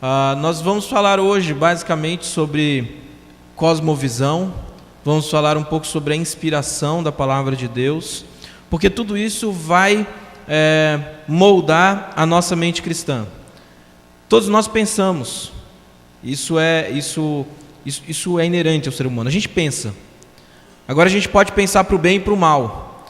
Nós vamos falar hoje basicamente sobre cosmovisão, vamos falar um pouco sobre a inspiração da palavra de Deus, porque tudo isso vai moldar a nossa mente cristã. Todos nós pensamos, isso é inerente ao ser humano, a gente pensa. Agora a gente pode pensar para o bem e para o mal.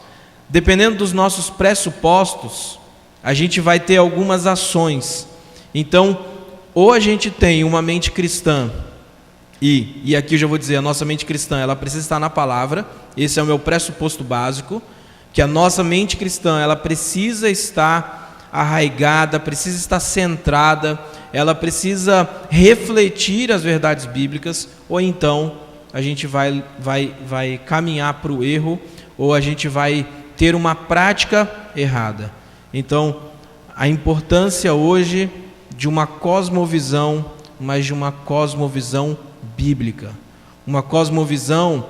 Dependendo dos nossos pressupostos, a gente vai ter algumas ações. Então, ou a gente tem uma mente cristã, e aqui eu já vou dizer, a nossa mente cristã, ela precisa estar na palavra, esse é o meu pressuposto básico, que a nossa mente cristã, ela precisa estar arraigada, precisa estar centrada, ela precisa refletir as verdades bíblicas, ou então a gente vai caminhar para o erro, ou a gente vai ter uma prática errada. Então, a importância hoje de uma cosmovisão, mas de uma cosmovisão bíblica. Uma cosmovisão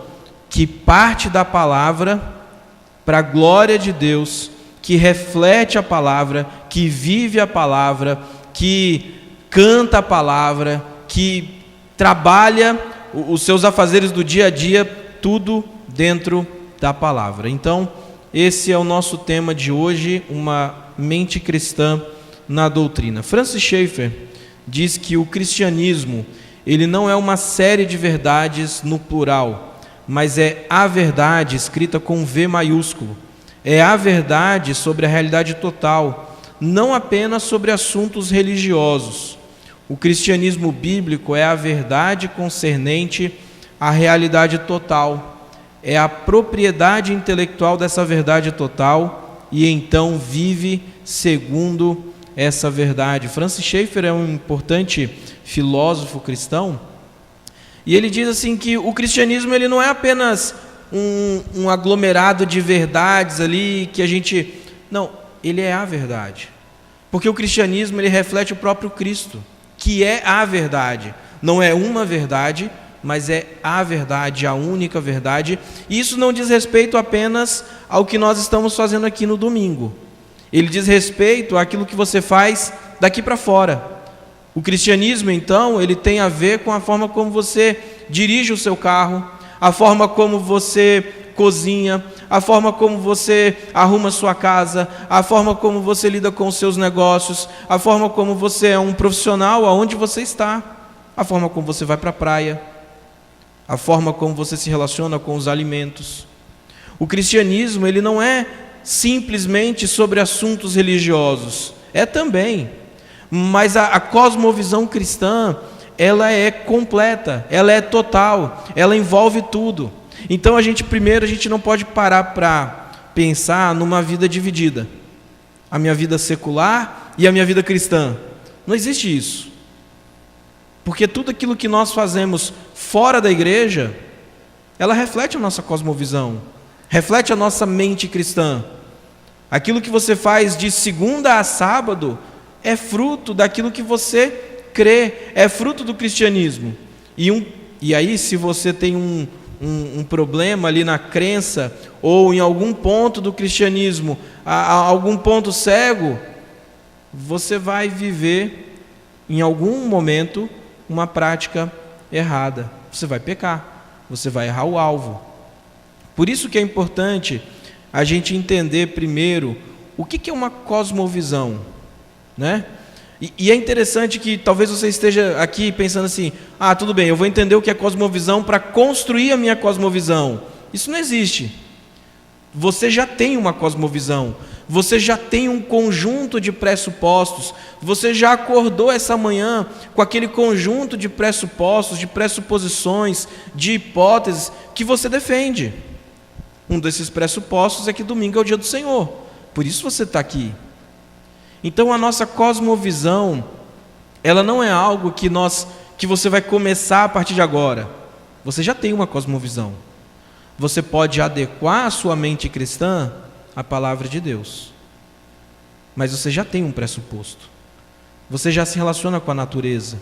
que parte da palavra para a glória de Deus, que reflete a palavra, que vive a palavra, que canta a palavra, que trabalha os seus afazeres do dia a dia, tudo dentro da palavra. Então, esse é o nosso tema de hoje, uma mente cristã na doutrina. Francis Schaeffer diz que o cristianismo, ele não é uma série de verdades no plural, mas é a verdade escrita com V maiúsculo. É a verdade sobre a realidade total, não apenas sobre assuntos religiosos. O cristianismo bíblico é a verdade concernente à realidade total, é a propriedade intelectual dessa verdade total e então vive segundo essa verdade. Francis Schaeffer é um importante filósofo cristão e ele diz assim que o cristianismo ele não é apenas um aglomerado de verdades ali que a gente... Não, ele é a verdade. Porque o cristianismo ele reflete o próprio Cristo, que é a verdade. Não é uma verdade, mas é a verdade, a única verdade. E isso não diz respeito apenas ao que nós estamos fazendo aqui no domingo. Ele diz respeito àquilo que você faz daqui para fora. O cristianismo, então, ele tem a ver com a forma como você dirige o seu carro, a forma como você cozinha, a forma como você arruma a sua casa, a forma como você lida com os seus negócios, a forma como você é um profissional aonde você está, a forma como você vai para a praia, a forma como você se relaciona com os alimentos. O cristianismo, ele não é simplesmente sobre assuntos religiosos, é também, mas a cosmovisão cristã, ela é completa, ela é total, ela envolve tudo. Então a gente não pode parar para pensar numa vida dividida, a minha vida secular e a minha vida cristã, não existe isso, porque tudo aquilo que nós fazemos fora da igreja, ela reflete a nossa cosmovisão, reflete a nossa mente cristã. Aquilo que você faz de segunda a sábado é fruto daquilo que você crê, é fruto do cristianismo. E aí, se você tem um problema ali na crença, ou em algum ponto do cristianismo, algum ponto cego, você vai viver, em algum momento, uma prática errada. Você vai pecar, você vai errar o alvo. Por isso que é importante a gente entender primeiro o que é uma cosmovisão, né? E é interessante que talvez você esteja aqui pensando assim, tudo bem, eu vou entender o que é cosmovisão para construir a minha cosmovisão. Isso não existe. Você já tem uma cosmovisão, você já tem um conjunto de pressupostos, você já acordou essa manhã com aquele conjunto de pressupostos, de pressuposições, de hipóteses que você defende. Um desses pressupostos é que domingo é o dia do Senhor, por isso você está aqui. Então a nossa cosmovisão, ela não é algo que você vai começar a partir de agora. Você já tem uma cosmovisão. Você pode adequar a sua mente cristã à palavra de Deus, mas você já tem um pressuposto. Você já se relaciona com a natureza,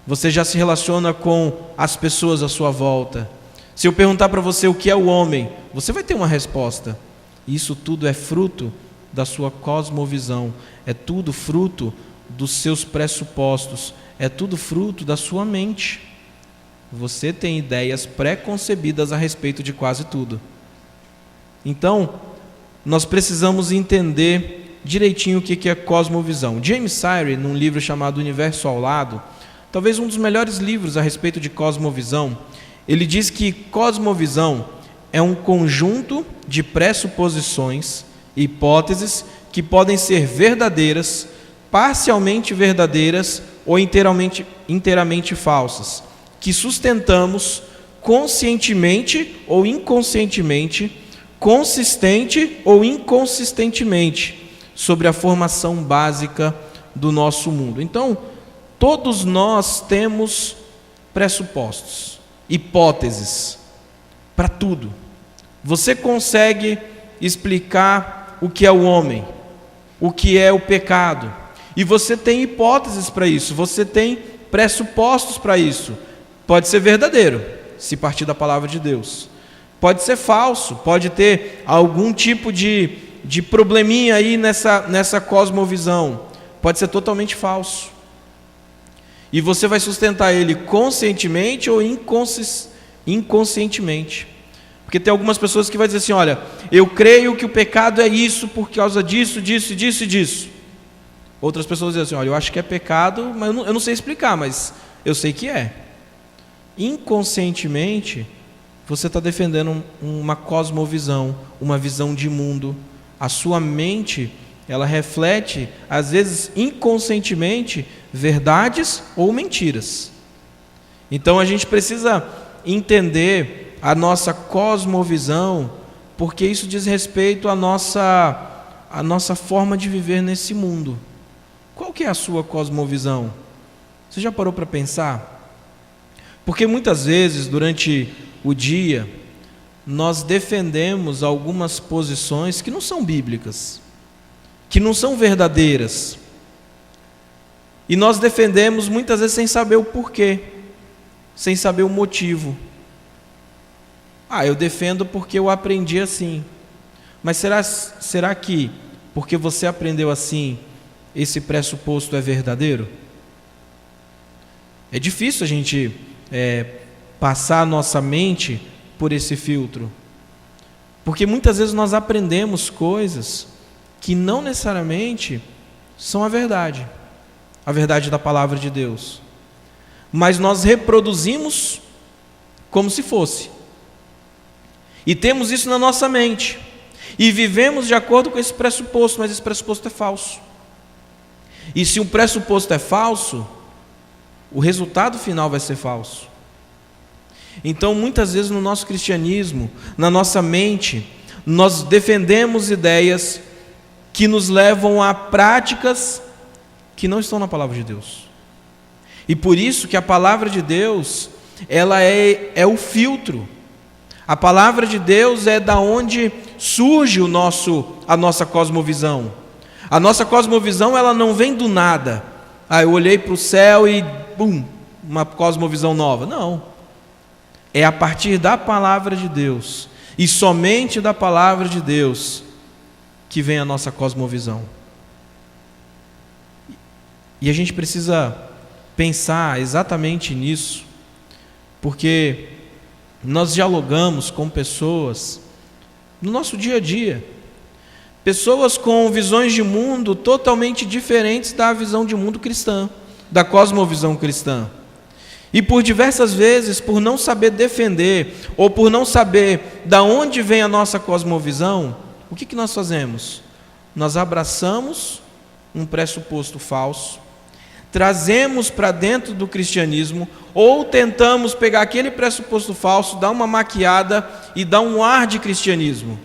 você já se relaciona com as pessoas à sua volta. Se eu perguntar para você o que é o homem, você vai ter uma resposta. Isso tudo é fruto da sua cosmovisão, é tudo fruto dos seus pressupostos, é tudo fruto da sua mente. Você tem ideias pré-concebidas a respeito de quase tudo. Então, nós precisamos entender direitinho o que é cosmovisão. James Sire, num livro chamado Universo ao Lado, talvez um dos melhores livros a respeito de cosmovisão, ele diz que cosmovisão é um conjunto de pressuposições e hipóteses que podem ser verdadeiras, parcialmente verdadeiras ou inteiramente falsas, que sustentamos conscientemente ou inconscientemente, consistente ou inconsistentemente, sobre a formação básica do nosso mundo. Então, todos nós temos pressupostos, hipóteses, para tudo. Você consegue explicar o que é o homem, o que é o pecado, e você tem hipóteses para isso, você tem pressupostos para isso. Pode ser verdadeiro, se partir da palavra de Deus. Pode ser falso, pode ter algum tipo de probleminha aí nessa cosmovisão. Pode ser totalmente falso. E você vai sustentar ele conscientemente ou inconscientemente. Porque tem algumas pessoas que vão dizer assim, olha, eu creio que o pecado é isso por causa disso, disso, disso e disso. Outras pessoas dizem assim, olha, eu acho que é pecado, mas eu não sei explicar, mas eu sei que é. Inconscientemente, você está defendendo uma cosmovisão, uma visão de mundo. A sua mente, ela reflete, às vezes inconscientemente, verdades ou mentiras. Então a gente precisa entender a nossa cosmovisão, porque isso diz respeito à nossa forma de viver nesse mundo. Qual que é a sua cosmovisão? Você já parou para pensar? Porque muitas vezes, durante o dia, nós defendemos algumas posições que não são bíblicas, que não são verdadeiras. E nós defendemos muitas vezes sem saber o porquê, sem saber o motivo. Eu defendo porque eu aprendi assim. Mas será que, porque você aprendeu assim, esse pressuposto é verdadeiro? É difícil a gente passar a nossa mente por esse filtro, porque muitas vezes nós aprendemos coisas que não necessariamente são a verdade da palavra de Deus, mas nós reproduzimos como se fosse, e temos isso na nossa mente, e vivemos de acordo com esse pressuposto, mas esse pressuposto é falso. E se o pressuposto é falso, o resultado final vai ser falso. Então, muitas vezes no nosso cristianismo, na nossa mente, nós defendemos ideias que nos levam a práticas que não estão na palavra de Deus. E por isso que a palavra de Deus, ela é o filtro. A palavra de Deus é da onde surge a nossa cosmovisão. A nossa cosmovisão, ela não vem do nada. Eu olhei para o céu e uma cosmovisão nova. Não. É a partir da palavra de Deus, e somente da palavra de Deus, que vem a nossa cosmovisão. E a gente precisa pensar exatamente nisso, porque nós dialogamos com pessoas no nosso dia a dia, pessoas com visões de mundo totalmente diferentes da visão de mundo cristã, da cosmovisão cristã. E por diversas vezes, por não saber defender, ou por não saber da onde vem a nossa cosmovisão, o que nós fazemos? Nós abraçamos um pressuposto falso, trazemos para dentro do cristianismo, ou tentamos pegar aquele pressuposto falso, dar uma maquiada e dar um ar de cristianismo.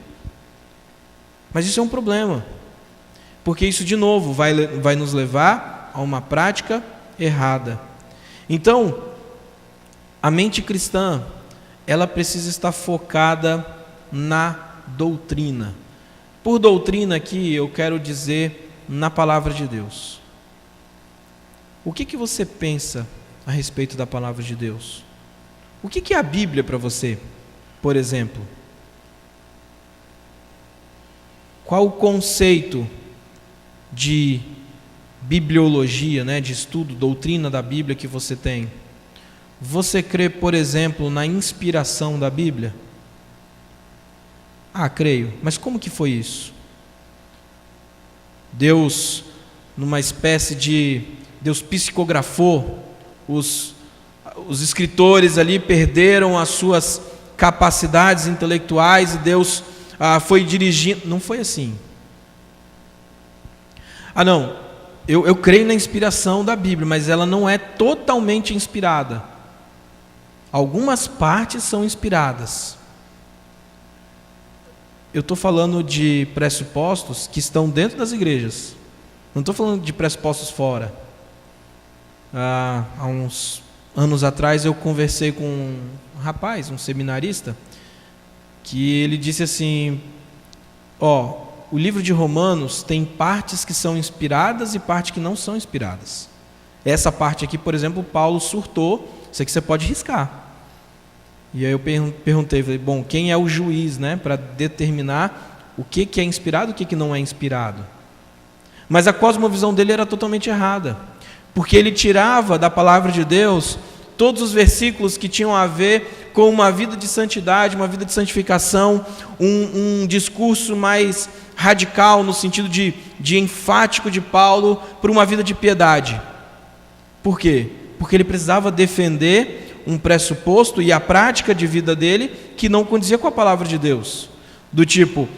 Mas isso é um problema, porque isso de novo vai nos levar a uma prática errada. Então, a mente cristã, ela precisa estar focada na doutrina. Por doutrina aqui, eu quero dizer na palavra de Deus. O que você pensa a respeito da palavra de Deus? O que é a Bíblia para você, por exemplo? Qual o conceito de bibliologia, né, de estudo, doutrina da Bíblia que você tem, você crê, por exemplo, na inspiração da Bíblia? Creio. Mas como que foi isso? Deus, numa espécie de... Deus psicografou, os escritores ali perderam as suas capacidades intelectuais e Deus foi dirigindo... Não foi assim. Não, eu creio na inspiração da Bíblia, mas ela não é totalmente inspirada. Algumas partes são inspiradas. Eu estou falando de pressupostos que estão dentro das igrejas. Não estou falando de pressupostos fora. Há uns anos atrás eu conversei com um rapaz, um seminarista, que ele disse assim: o livro de Romanos tem partes que são inspiradas e partes que não são inspiradas. Essa parte aqui, por exemplo, Paulo surtou, isso aqui você pode riscar. E aí eu perguntei, falei, bom, quem é o juiz, né, para determinar o que é inspirado e o que não é inspirado? Mas a cosmovisão dele era totalmente errada, porque ele tirava da palavra de Deus todos os versículos que tinham a ver com uma vida de santidade, uma vida de santificação, um discurso mais radical no sentido de enfático de Paulo por uma vida de piedade. Por quê? Porque ele precisava defender um pressuposto e a prática de vida dele que não condizia com a palavra de Deus. Do tipo,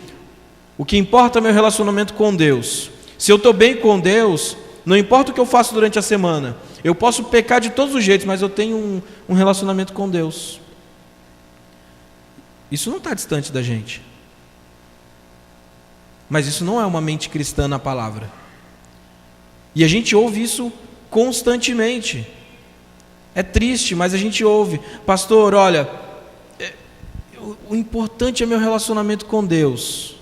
o que importa é o meu relacionamento com Deus. Se eu estou bem com Deus, não importa o que eu faço durante a semana, eu posso pecar de todos os jeitos, mas eu tenho um relacionamento com Deus. Isso não está distante da gente. Mas isso não é uma mente cristã na palavra. E a gente ouve isso constantemente. É triste, mas a gente ouve: pastor, olha, o importante é meu relacionamento com Deus,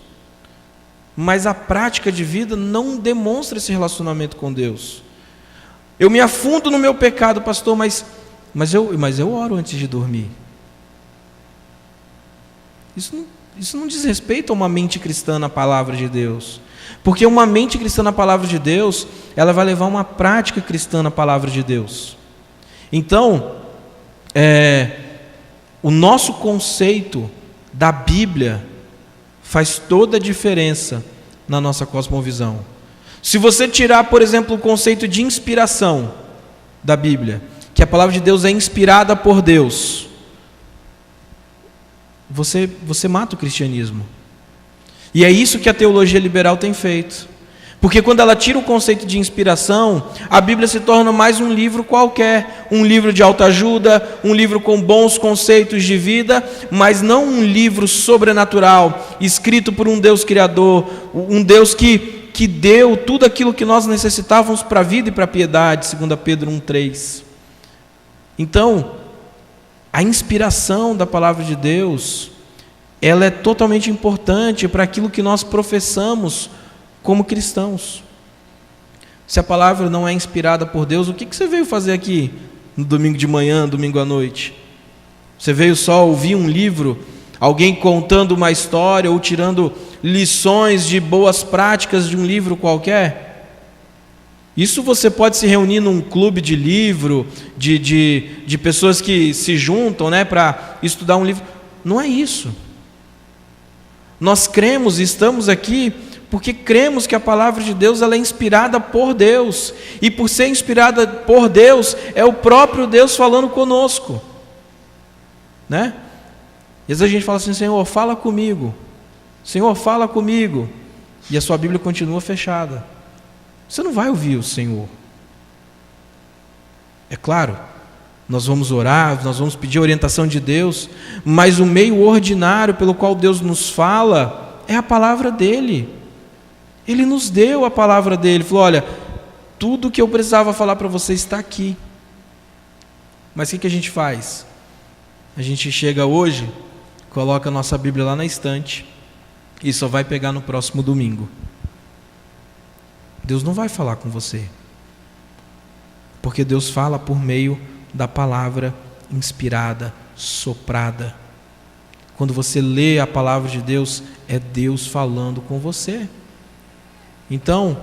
mas a prática de vida não demonstra esse relacionamento com Deus. Eu me afundo no meu pecado, pastor, mas eu oro antes de dormir. Isso não diz respeito a uma mente cristã na palavra de Deus, porque uma mente cristã na palavra de Deus, ela vai levar uma prática cristã na palavra de Deus. Então, o nosso conceito da Bíblia faz toda a diferença na nossa cosmovisão. Se você tirar, por exemplo, o conceito de inspiração da Bíblia, que a palavra de Deus é inspirada por Deus, você mata o cristianismo. E é isso que a teologia liberal tem feito. Porque quando ela tira o conceito de inspiração, a Bíblia se torna mais um livro qualquer, um livro de autoajuda, um livro com bons conceitos de vida, mas não um livro sobrenatural, escrito por um Deus criador, um Deus que deu tudo aquilo que nós necessitávamos para a vida e para a piedade, segundo Pedro 1,3. Então, a inspiração da palavra de Deus, ela é totalmente importante para aquilo que nós professamos como cristãos. Se a palavra não é inspirada por Deus, o que você veio fazer aqui no domingo de manhã, domingo à noite? Você veio só ouvir um livro, alguém contando uma história ou tirando lições de boas práticas de um livro qualquer? Isso você pode se reunir num clube de livro, de pessoas que se juntam, né, para estudar um livro. Não é isso. Nós cremos e estamos aqui porque cremos que a palavra de Deus ela é inspirada por Deus, e por ser inspirada por Deus, é o próprio Deus falando conosco, né? E às vezes a gente fala assim: Senhor, fala comigo, Senhor, fala comigo, e a sua Bíblia continua fechada. Você não vai ouvir o Senhor. É claro, nós vamos orar, nós vamos pedir a orientação de Deus, mas o meio ordinário pelo qual Deus nos fala é a palavra dEle. Ele nos deu a palavra dEle, falou: olha, tudo que eu precisava falar para você está aqui. Mas o que a gente faz? A gente chega hoje, coloca a nossa Bíblia lá na estante e só vai pegar no próximo domingo. Deus não vai falar com você, porque Deus fala por meio da palavra inspirada, soprada. Quando você lê a palavra de Deus, é Deus falando com você. Então,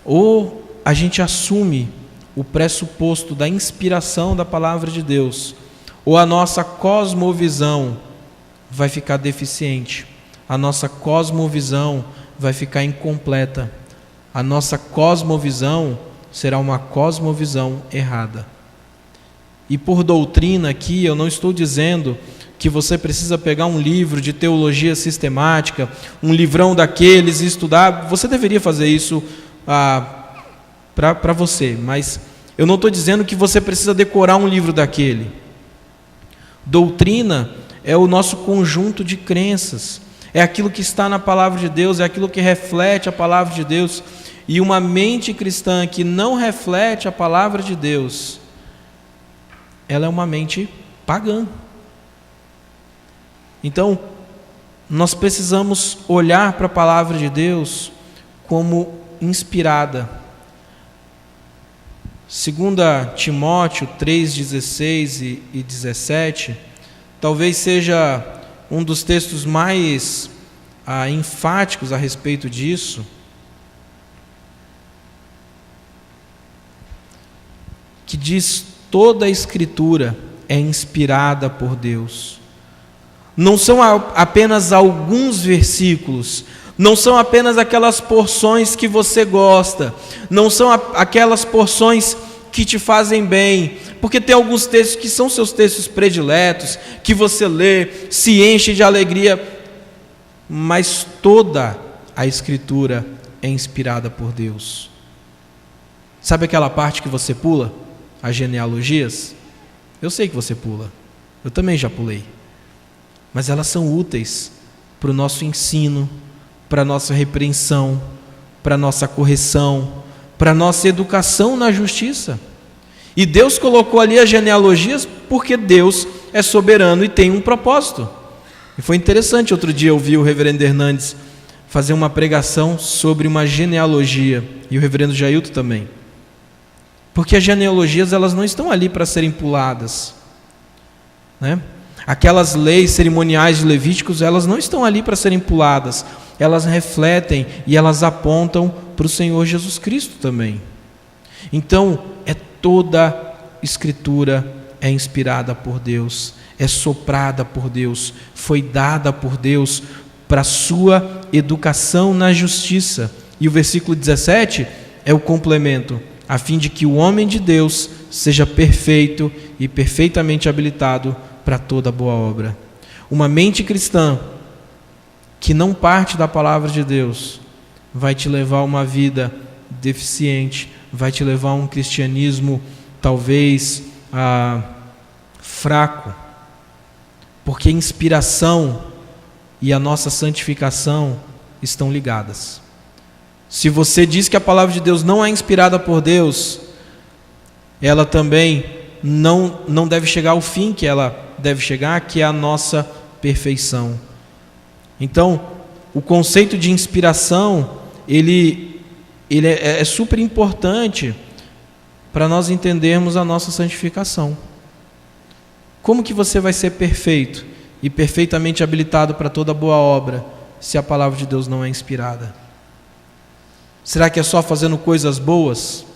ou a gente assume o pressuposto da inspiração da palavra de Deus, ou a nossa cosmovisão vai ficar deficiente, a nossa cosmovisão vai ficar incompleta, a nossa cosmovisão será uma cosmovisão errada. E por doutrina aqui, eu não estou dizendo que você precisa pegar um livro de teologia sistemática, um livrão daqueles e estudar. Você deveria fazer isso para você, mas eu não estou dizendo que você precisa decorar um livro daquele. Doutrina é o nosso conjunto de crenças, é aquilo que está na palavra de Deus, é aquilo que reflete a palavra de Deus. E uma mente cristã que não reflete a palavra de Deus, ela é uma mente pagã. Então, nós precisamos olhar para a palavra de Deus como inspirada. 2 Timóteo 3,16 e 17, talvez seja um dos textos mais enfáticos a respeito disso. Que diz: toda a Escritura é inspirada por Deus. Não são apenas alguns versículos, não são apenas aquelas porções que você gosta, não são aquelas porções que te fazem bem, porque tem alguns textos que são seus textos prediletos, que você lê, se enche de alegria, mas toda a Escritura é inspirada por Deus. Sabe aquela parte que você pula? As genealogias? Eu sei que você pula, eu também já pulei, mas elas são úteis para o nosso ensino, para a nossa repreensão, para a nossa correção, para a nossa educação na justiça. E Deus colocou ali as genealogias porque Deus é soberano e tem um propósito. E foi interessante, outro dia eu vi o reverendo Hernandes fazer uma pregação sobre uma genealogia, e o reverendo Jailton também. Porque as genealogias, elas não estão ali para serem puladas, né? Aquelas leis cerimoniais de Levíticos, elas não estão ali para serem puladas, elas refletem e elas apontam para o Senhor Jesus Cristo também. Então, toda Escritura é inspirada por Deus, é soprada por Deus, foi dada por Deus para a sua educação na justiça. E o versículo 17 é o complemento, a fim de que o homem de Deus seja perfeito e perfeitamente habilitado para toda boa obra. Uma mente cristã que não parte da palavra de Deus vai te levar a uma vida deficiente, vai te levar a um cristianismo talvez fraco, porque inspiração e a nossa santificação estão ligadas. Se você diz que a palavra de Deus não é inspirada por Deus, ela também não deve chegar ao fim que ela deve chegar, que é a nossa perfeição. Então, o conceito de inspiração, ele é super importante para nós entendermos a nossa santificação. Como que você vai ser perfeito e perfeitamente habilitado para toda boa obra se a palavra de Deus não é inspirada? Será que é só fazendo coisas boas?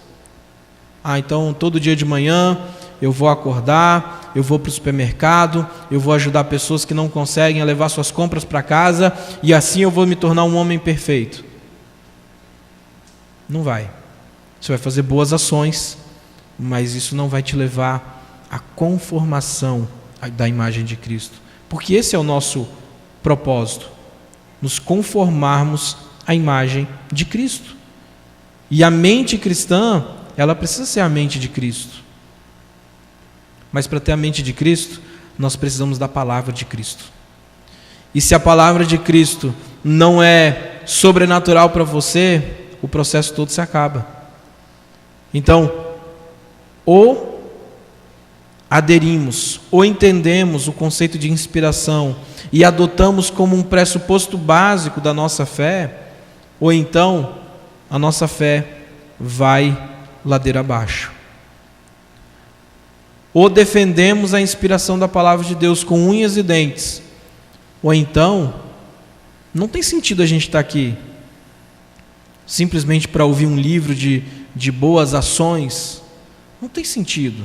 Então todo dia de manhã eu vou acordar, eu vou para o supermercado, eu vou ajudar pessoas que não conseguem a levar suas compras para casa, e assim eu vou me tornar um homem perfeito. Não vai. Você vai fazer boas ações, mas isso não vai te levar à conformação da imagem de Cristo. Porque esse é o nosso propósito, nos conformarmos à imagem de Cristo. E a mente cristã, ela precisa ser a mente de Cristo. Mas para ter a mente de Cristo, nós precisamos da palavra de Cristo. E se a palavra de Cristo não é sobrenatural para você, o processo todo se acaba. Então, ou aderimos, ou entendemos o conceito de inspiração e adotamos como um pressuposto básico da nossa fé, ou então a nossa fé vai ladeira abaixo. Ou defendemos a inspiração da palavra de Deus com unhas e dentes, ou então não tem sentido a gente estar aqui simplesmente para ouvir um livro de de boas ações, não tem sentido.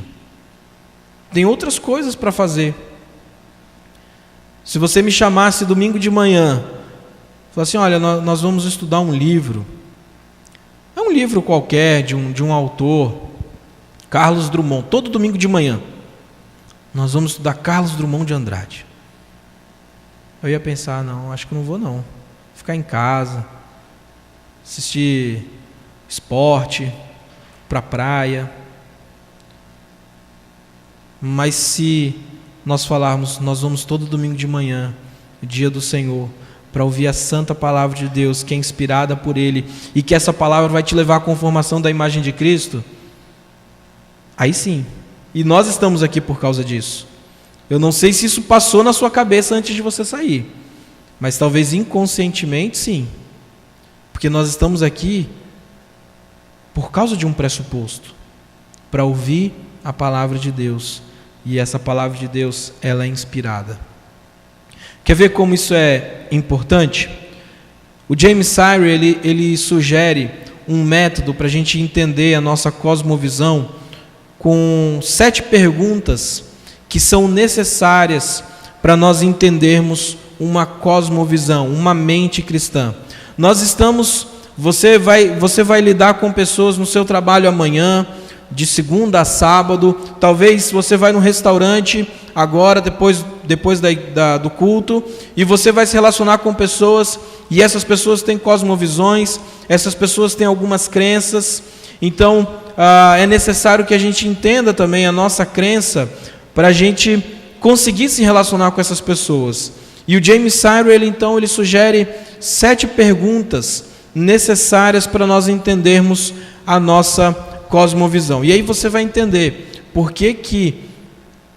Tem outras coisas para fazer. Se você me chamasse domingo de manhã, falasse assim, olha, nós vamos estudar um livro. É um livro qualquer, de um autor, Carlos Drummond, todo domingo de manhã. Nós vamos estudar Carlos Drummond de Andrade. Eu ia pensar, não, acho que não vou não. Ficar em casa, assistir esporte, para a praia. Mas se nós falarmos, nós vamos todo domingo de manhã, dia do Senhor, para ouvir a santa palavra de Deus, que é inspirada por Ele, e que essa palavra vai te levar à conformação da imagem de Cristo, aí sim. E nós estamos aqui por causa disso. Eu não sei se isso passou na sua cabeça antes de você sair, mas talvez inconscientemente sim, porque nós estamos aqui por causa de um pressuposto, para ouvir a palavra de Deus, e essa palavra de Deus, ela é inspirada. Quer ver como isso é importante? O James Sire, ele sugere um método para a gente entender a nossa cosmovisão com 7 perguntas que são necessárias para nós entendermos uma cosmovisão, uma mente cristã. Você vai lidar com pessoas no seu trabalho amanhã, de segunda a sábado, talvez você vai num restaurante agora, depois do culto, e você vai se relacionar com pessoas, e essas pessoas têm cosmovisões, essas pessoas têm algumas crenças, então é necessário que a gente entenda também a nossa crença, para a gente conseguir se relacionar com essas pessoas. E o James Sire, ele sugere 7 perguntas necessárias para nós entendermos a nossa cosmovisão. E aí você vai entender por que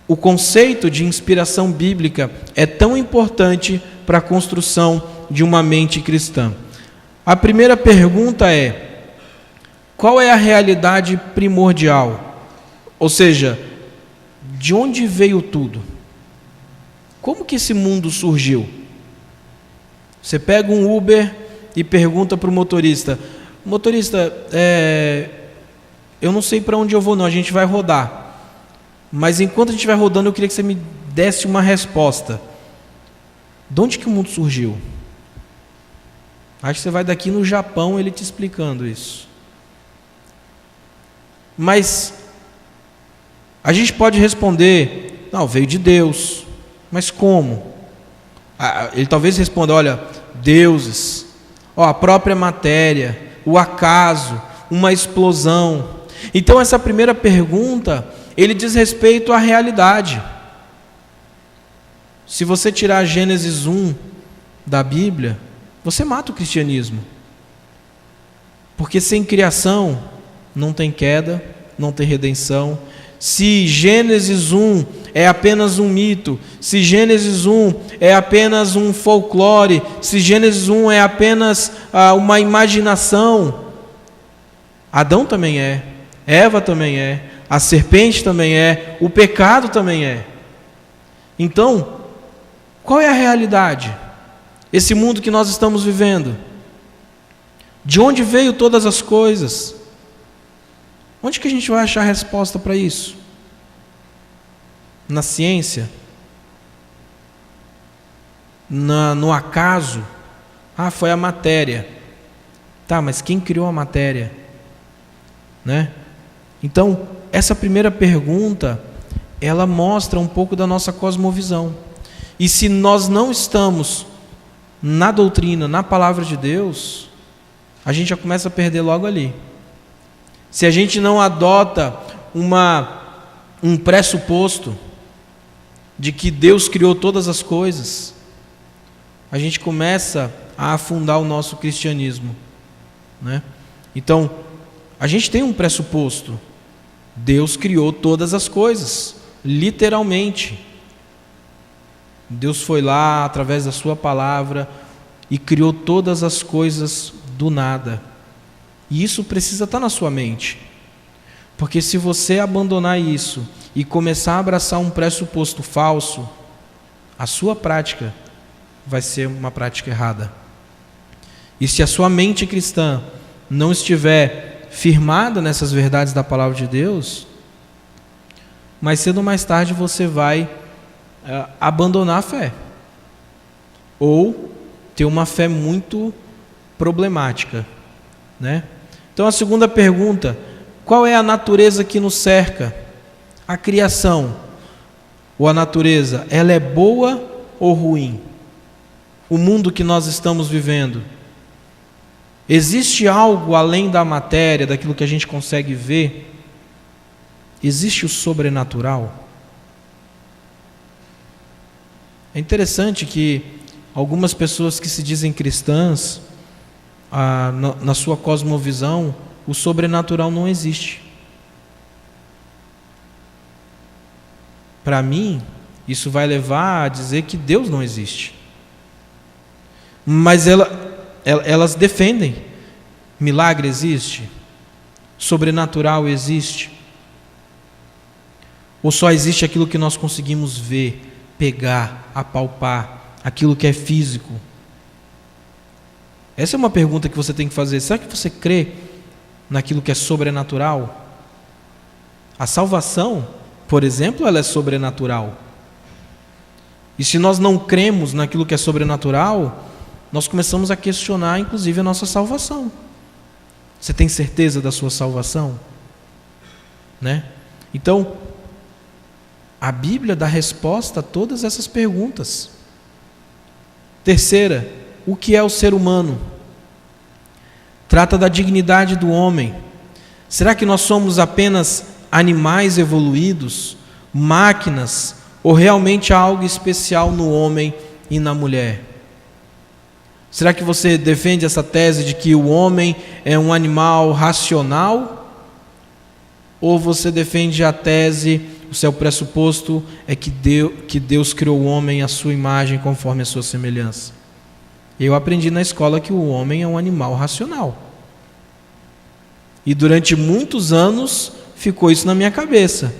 o conceito de inspiração bíblica é tão importante para a construção de uma mente cristã. A primeira pergunta é: qual é a realidade primordial? Ou seja, de onde veio tudo? Como que esse mundo surgiu? Você pega um Uber e pergunta para o motorista: motorista, eu não sei para onde eu vou não, a gente vai rodar. Mas enquanto a gente vai rodando, eu queria que você me desse uma resposta. De onde que o mundo surgiu? Acho que você vai daqui no Japão ele te explicando isso. Mas a gente pode responder: não, veio de Deus. Mas como? Ele talvez responda: olha, deuses, a própria matéria, o acaso, uma explosão. Então essa primeira pergunta, ele diz respeito à realidade. Se você tirar Gênesis 1 da Bíblia, você mata o cristianismo. Porque sem criação não tem queda, não tem redenção. Se Gênesis 1 é apenas um mito, se Gênesis 1 é apenas um folclore, se Gênesis 1 é apenas uma imaginação, Adão também é, Eva também é, a serpente também é, o pecado também é. Então, qual é a realidade? Esse mundo que nós estamos vivendo? De onde veio todas as coisas? Onde que a gente vai achar a resposta para isso? Na ciência? No acaso? Foi a matéria. Tá, mas quem criou a matéria? Né? Então, essa primeira pergunta, ela mostra um pouco da nossa cosmovisão. E se nós não estamos na doutrina, na palavra de Deus, a gente já começa a perder logo ali. Se a gente não adota um pressuposto de que Deus criou todas as coisas, a gente começa a afundar o nosso cristianismo, né? Então, a gente tem um pressuposto: Deus criou todas as coisas, literalmente. Deus foi lá através da sua palavra e criou todas as coisas do nada. E isso precisa estar na sua mente. Porque se você abandonar isso e começar a abraçar um pressuposto falso, a sua prática vai ser uma prática errada. E se a sua mente cristã não estiver firmada nessas verdades da palavra de Deus, mais cedo ou mais tarde você vai abandonar a fé, ou ter uma fé muito problemática, né? Então a segunda pergunta: qual é a natureza que nos cerca? A criação ou a natureza, ela é boa ou ruim? O mundo que nós estamos vivendo, existe algo além da matéria, daquilo que a gente consegue ver? Existe o sobrenatural? É interessante que algumas pessoas que se dizem cristãs, na sua cosmovisão, o sobrenatural não existe. Para mim, isso vai levar a dizer que Deus não existe. Mas elas defendem: milagre existe, sobrenatural existe, ou só existe aquilo que nós conseguimos ver, pegar, apalpar, aquilo que é físico? Essa é uma pergunta que você tem que fazer. Será que você crê naquilo que é sobrenatural? A salvação, por exemplo, ela é sobrenatural. E se nós não cremos naquilo que é sobrenatural, nós começamos a questionar, inclusive, a nossa salvação. Você tem certeza da sua salvação? Né? Então, a Bíblia dá resposta a todas essas perguntas. Terceira, o que é o ser humano? Trata da dignidade do homem. Será que nós somos apenas animais evoluídos, máquinas, ou realmente há algo especial no homem e na mulher? Será que você defende essa tese de que o homem é um animal racional? Ou você defende a tese, o seu pressuposto é que Deus criou o homem à sua imagem, conforme a sua semelhança? Eu aprendi na escola que o homem é um animal racional. E durante muitos anos ficou isso na minha cabeça.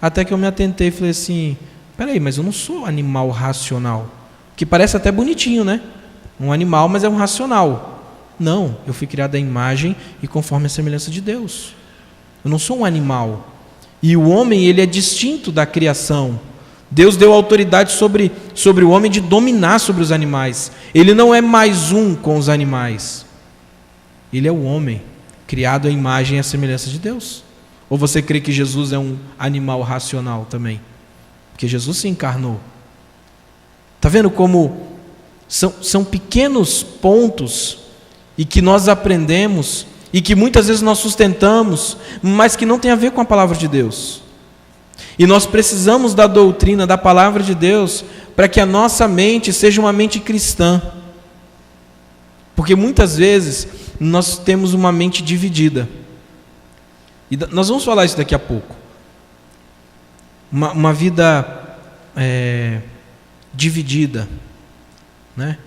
Até que eu me atentei e falei assim: peraí, mas eu não sou animal racional. Que parece até bonitinho, né? Um animal, mas é um racional. Não, eu fui criado à imagem e conforme a semelhança de Deus. Eu não sou um animal. E o homem, ele é distinto da criação. Deus deu autoridade sobre o homem de dominar sobre os animais. Ele não é mais um com os animais. Ele é o homem, criado à imagem e à semelhança de Deus. Ou você crê que Jesus é um animal racional também? Porque Jesus se encarnou. Está vendo como são pequenos pontos e que nós aprendemos e que muitas vezes nós sustentamos, mas que não tem a ver com a palavra de Deus. E nós precisamos da doutrina, da palavra de Deus, para que a nossa mente seja uma mente cristã. Porque muitas vezes nós temos uma mente dividida. E nós vamos falar isso daqui a pouco. Uma vida dividida, né?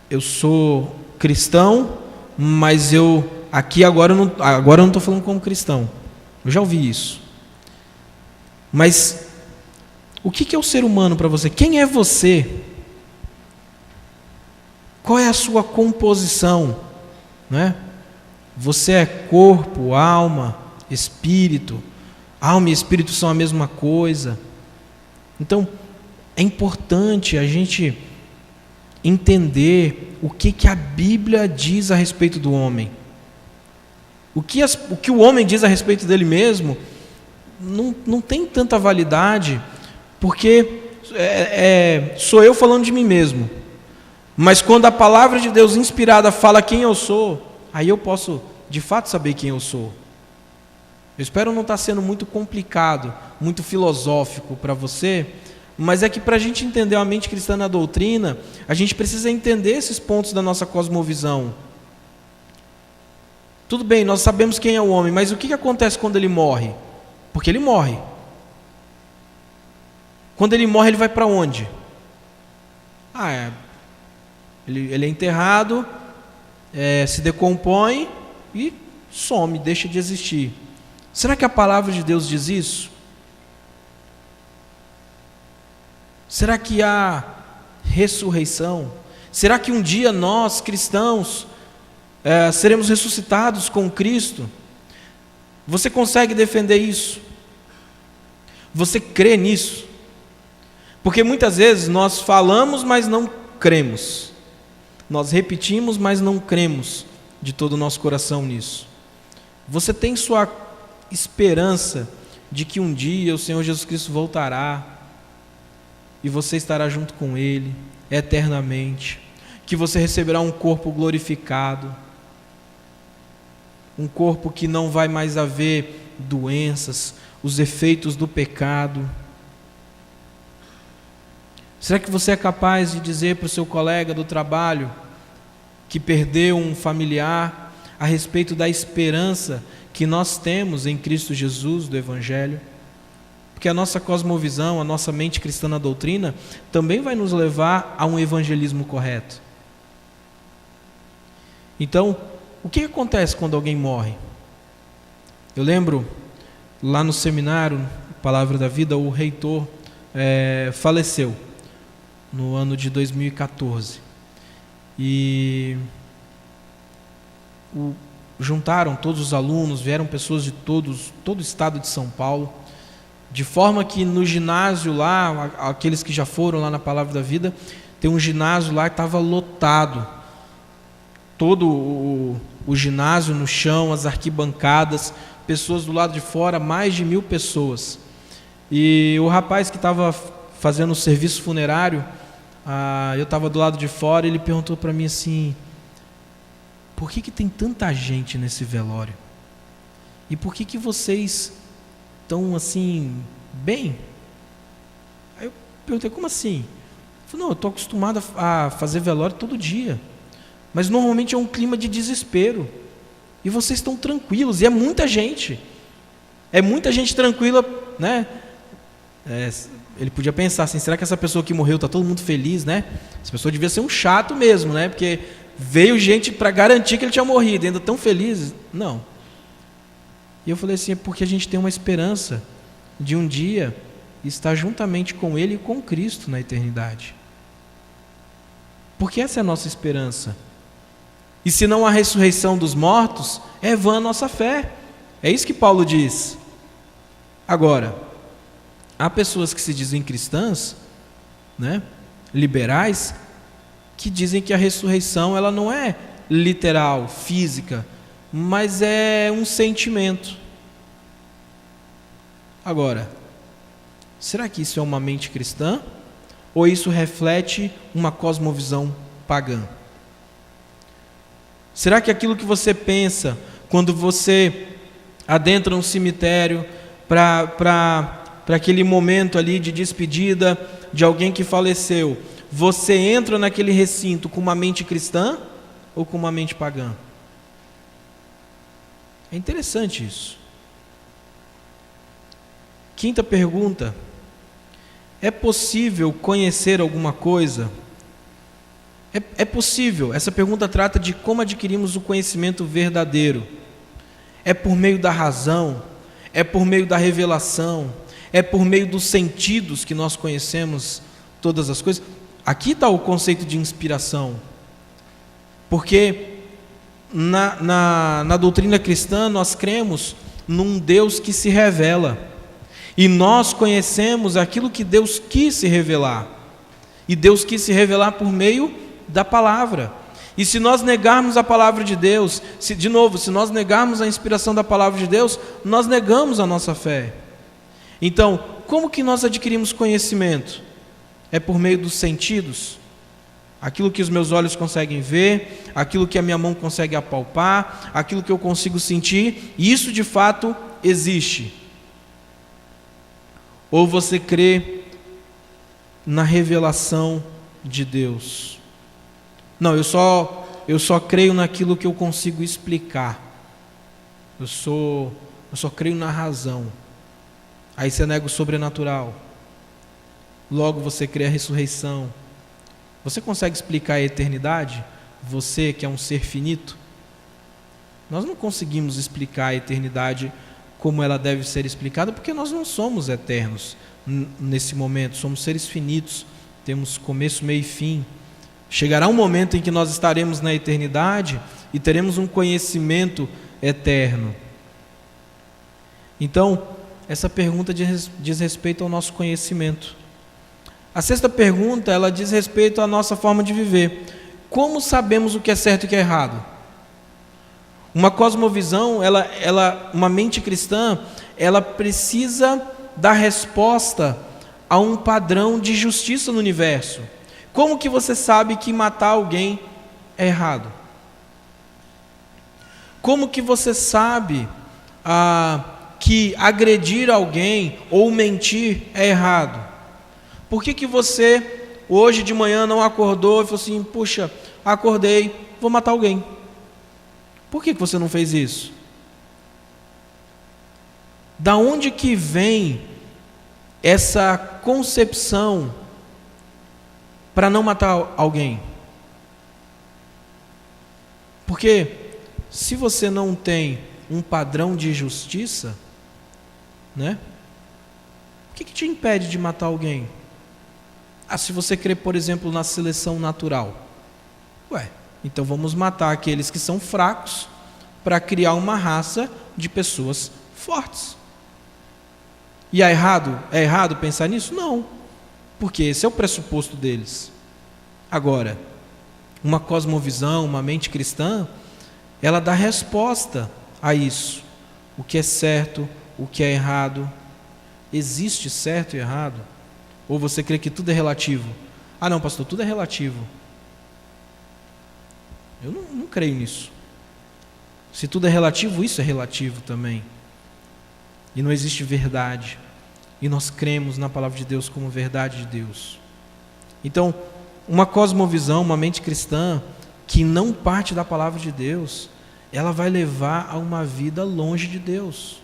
Eu sou cristão, mas agora eu não estou falando como cristão. Eu já ouvi isso. Mas o que é o ser humano para você? Quem é você? Qual é a sua composição? Né? Você é corpo, alma, espírito. Alma e espírito são a mesma coisa. Então, é importante a gente entender o que a Bíblia diz a respeito do homem. O que o homem diz a respeito dele mesmo não tem tanta validade, porque sou eu falando de mim mesmo. Mas quando a palavra de Deus inspirada fala quem eu sou, aí eu posso de fato saber quem eu sou. Eu espero não estar sendo muito complicado, muito filosófico para você, mas é que para a gente entender a mente cristã na doutrina, a gente precisa entender esses pontos da nossa cosmovisão. Tudo bem, nós sabemos quem é o homem, mas o que acontece quando ele morre? Porque ele morre. Quando ele morre, ele vai para onde? Ele é enterrado, se decompõe e some, deixa de existir. Será que a palavra de Deus diz isso? Será que há ressurreição? Será que um dia nós, cristãos, seremos ressuscitados com Cristo. Você consegue defender isso? Você crê nisso? Porque muitas vezes nós falamos, mas não cremos. Nós repetimos, mas não cremos de todo o nosso coração nisso. Você tem sua esperança de que um dia o Senhor Jesus Cristo voltará e você estará junto com Ele eternamente, que você receberá um corpo glorificado, um corpo que não vai mais haver doenças, os efeitos do pecado. Será que você é capaz de dizer para o seu colega do trabalho que perdeu um familiar a respeito da esperança que nós temos em Cristo Jesus, do Evangelho? Porque a nossa cosmovisão, a nossa mente cristã na doutrina, também vai nos levar a um evangelismo correto. Então, o que acontece quando alguém morre? Eu lembro, lá no seminário, Palavra da Vida, o reitor faleceu no ano de 2014. E juntaram todos os alunos, vieram pessoas de todo o estado de São Paulo, de forma que no ginásio lá, aqueles que já foram lá na Palavra da Vida, tem um ginásio lá que estava lotado. Todo o ginásio no chão, as arquibancadas, pessoas do lado de fora, mais de 1.000 pessoas. E o rapaz que estava fazendo o serviço funerário, eu estava do lado de fora, ele perguntou para mim assim: por que tem tanta gente nesse velório? E por que vocês estão assim, bem? Aí eu perguntei: como assim? Ele falou: não, eu estou acostumado a fazer velório todo dia, mas normalmente é um clima de desespero, e vocês estão tranquilos, e é muita gente tranquila, né? Ele podia pensar assim: será que essa pessoa que morreu, está todo mundo feliz, né? Essa pessoa devia ser um chato mesmo, né? Porque veio gente para garantir que ele tinha morrido, ainda tão feliz. Não. E eu falei assim: é porque a gente tem uma esperança de um dia estar juntamente com Ele e com Cristo na eternidade. Porque essa é a nossa esperança. E se não há ressurreição dos mortos, é vã a nossa fé. É isso que Paulo diz. Agora, há pessoas que se dizem cristãs, né, liberais, que dizem que a ressurreição ela não é literal, física, mas é um sentimento. Agora, será que isso é uma mente cristã? Ou isso reflete uma cosmovisão pagã? Será que aquilo que você pensa quando você adentra um cemitério para aquele momento ali de despedida de alguém que faleceu, você entra naquele recinto com uma mente cristã ou com uma mente pagã? É interessante isso. Quinta pergunta: é possível conhecer alguma coisa? É possível. Essa pergunta trata de como adquirimos o conhecimento verdadeiro. É por meio da razão? É por meio da revelação? É por meio dos sentidos que nós conhecemos todas as coisas? Aqui está o conceito de inspiração. Porque na doutrina cristã nós cremos num Deus que se revela. E nós conhecemos aquilo que Deus quis se revelar. E Deus quis se revelar por meio da palavra. E se nós negarmos a palavra de Deus, se nós negarmos a inspiração da palavra de Deus, nós negamos a nossa fé. Então, como que nós adquirimos conhecimento? É por meio dos sentidos? Aquilo que os meus olhos conseguem ver, aquilo que a minha mão consegue apalpar, aquilo que eu consigo sentir, isso de fato existe. Ou você crê na revelação de Deus? Não, eu só creio naquilo que eu consigo explicar. Eu só creio na razão. Aí você nega o sobrenatural. Logo você crê a ressurreição. Você consegue explicar a eternidade? Você que é um ser finito? Nós não conseguimos explicar a eternidade como ela deve ser explicada, porque nós não somos eternos nesse momento, somos seres finitos, temos começo, meio e fim. Chegará um momento em que nós estaremos na eternidade e teremos um conhecimento eterno. Então, essa pergunta diz respeito ao nosso conhecimento. A sexta pergunta, ela diz respeito à nossa forma de viver. Como sabemos o que é certo e o que é errado? Uma cosmovisão, uma mente cristã, ela precisa dar resposta a um padrão de justiça no universo. Como que você sabe que matar alguém é errado? Como que você sabe que agredir alguém ou mentir é errado? Por que você hoje de manhã não acordou e falou assim, puxa, acordei, vou matar alguém? Por que você não fez isso? Da onde que vem essa concepção para não matar alguém? Porque se você não tem um padrão de justiça, né? O que te impede de matar alguém? Se você crê, por exemplo, na seleção natural. Então vamos matar aqueles que são fracos para criar uma raça de pessoas fortes. E é errado? É errado pensar nisso? Não, porque esse é o pressuposto deles. Agora, uma cosmovisão, uma mente cristã, ela dá resposta a isso. O que é certo, o que é errado. Existe certo e errado? Ou você crê que tudo é relativo? Não, pastor, tudo é relativo. Eu não creio nisso. Se tudo é relativo, isso é relativo também. E não existe verdade. E nós cremos na palavra de Deus como verdade de Deus. Então, uma cosmovisão, uma mente cristã, que não parte da palavra de Deus, ela vai levar a uma vida longe de Deus.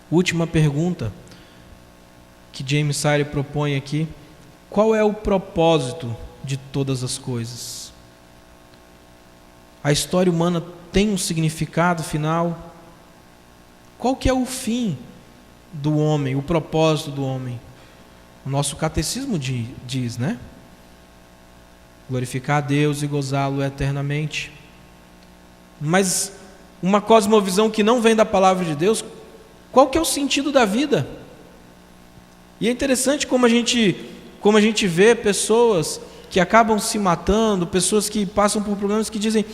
Última pergunta que James Sire propõe aqui: qual é o propósito de todas as coisas? A história humana tem um significado final? Qual que é o fim do homem, o propósito do homem? O nosso catecismo diz, né? Glorificar a Deus e gozá-lo eternamente. Mas uma cosmovisão que não vem da palavra de Deus, qual que é o sentido da vida? E é interessante como a gente vê pessoas que acabam se matando, pessoas que passam por problemas que dizem,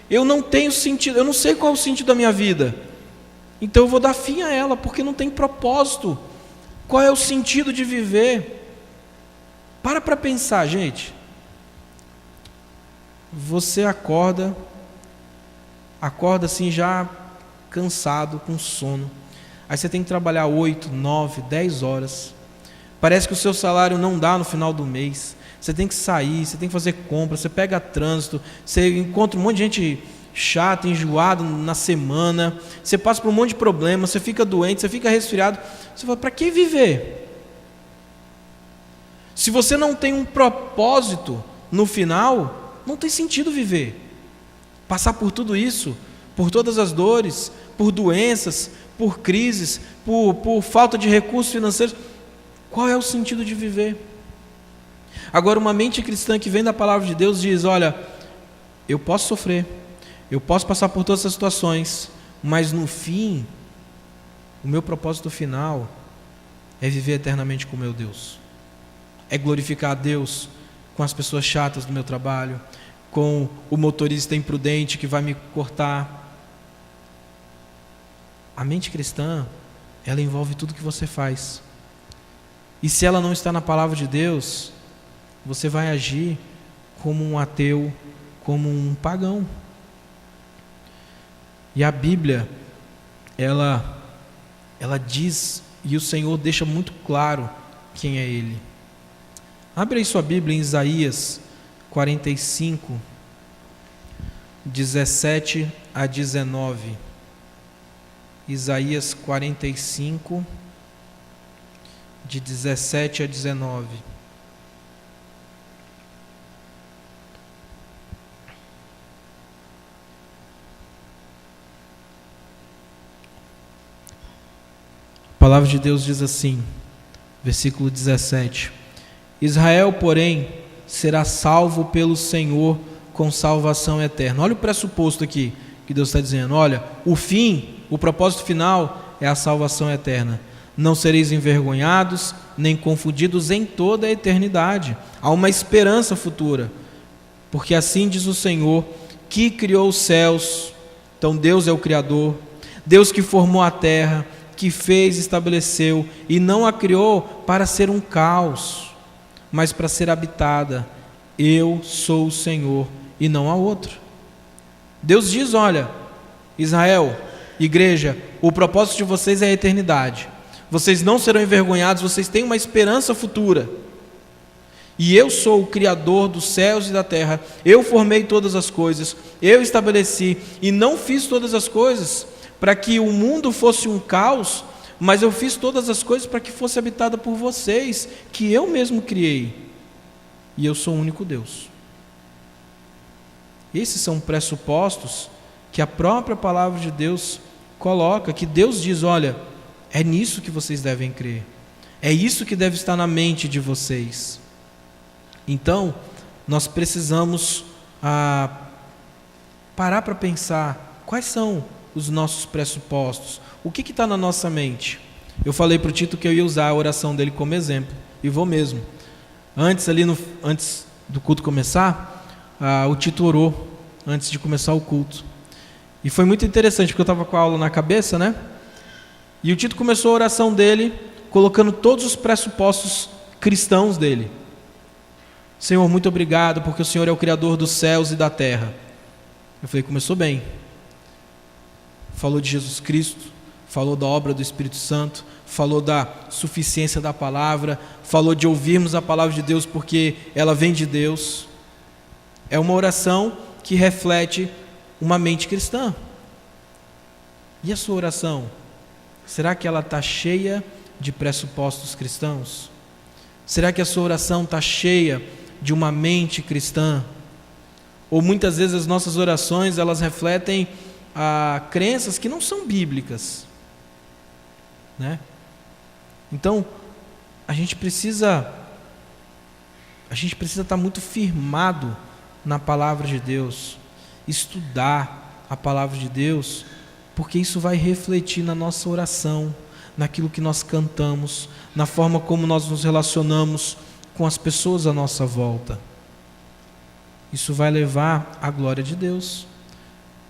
eu não tenho sentido, eu não sei qual é o sentido da minha vida, então eu vou dar fim a ela, porque não tem propósito. Qual é o sentido de viver? Para pensar, gente. Você acorda assim já cansado, com sono. Aí você tem que trabalhar 8, 9, 10 horas. Parece que o seu salário não dá no final do mês. Você tem que sair, você tem que fazer compras, você pega trânsito, você encontra um monte de gente chata, enjoado na semana, você passa por um monte de problemas, você fica doente, você fica resfriado. Você fala, para que viver? Se você não tem um propósito no final, não tem sentido viver. Passar por tudo isso, por todas as dores, por doenças, por crises, por falta de recursos financeiros, qual é o sentido de viver? Agora, uma mente cristã que vem da palavra de Deus diz, olha, eu posso sofrer, eu posso passar por todas essas situações, mas no fim, o meu propósito final é viver eternamente com o meu Deus. É glorificar a Deus com as pessoas chatas do meu trabalho, com o motorista imprudente que vai me cortar. A mente cristã, ela envolve tudo que você faz. E se ela não está na palavra de Deus, você vai agir como um ateu, como um pagão. E a Bíblia, ela diz, e o Senhor deixa muito claro quem é Ele. Abre aí sua Bíblia em Isaías 45, 17 a 19. Isaías 45, de 17 a 19. A palavra de Deus diz assim, versículo 17: Israel, porém, será salvo pelo Senhor com salvação eterna. Olha o pressuposto aqui que Deus está dizendo. Olha, o fim, o propósito final é a salvação eterna. Não sereis envergonhados, nem confundidos em toda a eternidade. Há uma esperança futura, porque assim diz o Senhor, que criou os céus. Então Deus é o Criador, Deus que formou a terra, que fez, estabeleceu, e não a criou para ser um caos, mas para ser habitada. Eu sou o Senhor e não há outro. Deus diz, olha, Israel, igreja, o propósito de vocês é a eternidade. Vocês não serão envergonhados, vocês têm uma esperança futura. E eu sou o Criador dos céus e da terra, eu formei todas as coisas, eu estabeleci, e não fiz todas as coisas para que o mundo fosse um caos, mas eu fiz todas as coisas para que fosse habitada por vocês, que eu mesmo criei. E eu sou o único Deus. Esses são pressupostos que a própria palavra de Deus coloca, que Deus diz, olha, é nisso que vocês devem crer. É isso que deve estar na mente de vocês. Então, nós precisamos parar para pensar quais são os nossos pressupostos. O que está na nossa mente? Eu falei para o Tito que eu ia usar a oração dele como exemplo, e vou mesmo. Antes do culto começar, o Tito orou antes de começar o culto. E foi muito interessante, porque eu estava com a aula na cabeça, né? E o Tito começou a oração dele, colocando todos os pressupostos cristãos dele. Senhor, muito obrigado, porque o Senhor é o Criador dos céus e da terra. Eu falei, começou bem. Falou de Jesus Cristo, falou da obra do Espírito Santo, falou da suficiência da palavra, falou de ouvirmos a palavra de Deus porque ela vem de Deus. É uma oração que reflete uma mente cristã. E a sua oração? Será que ela está cheia de pressupostos cristãos? Será que a sua oração está cheia de uma mente cristã? Ou muitas vezes as nossas orações, elas refletem crenças que não são bíblicas, né? Então, a gente precisa estar muito firmado na palavra de Deus, estudar a palavra de Deus, porque isso vai refletir na nossa oração, naquilo que nós cantamos, na forma como nós nos relacionamos com as pessoas à nossa volta. Isso vai levar à glória de Deus.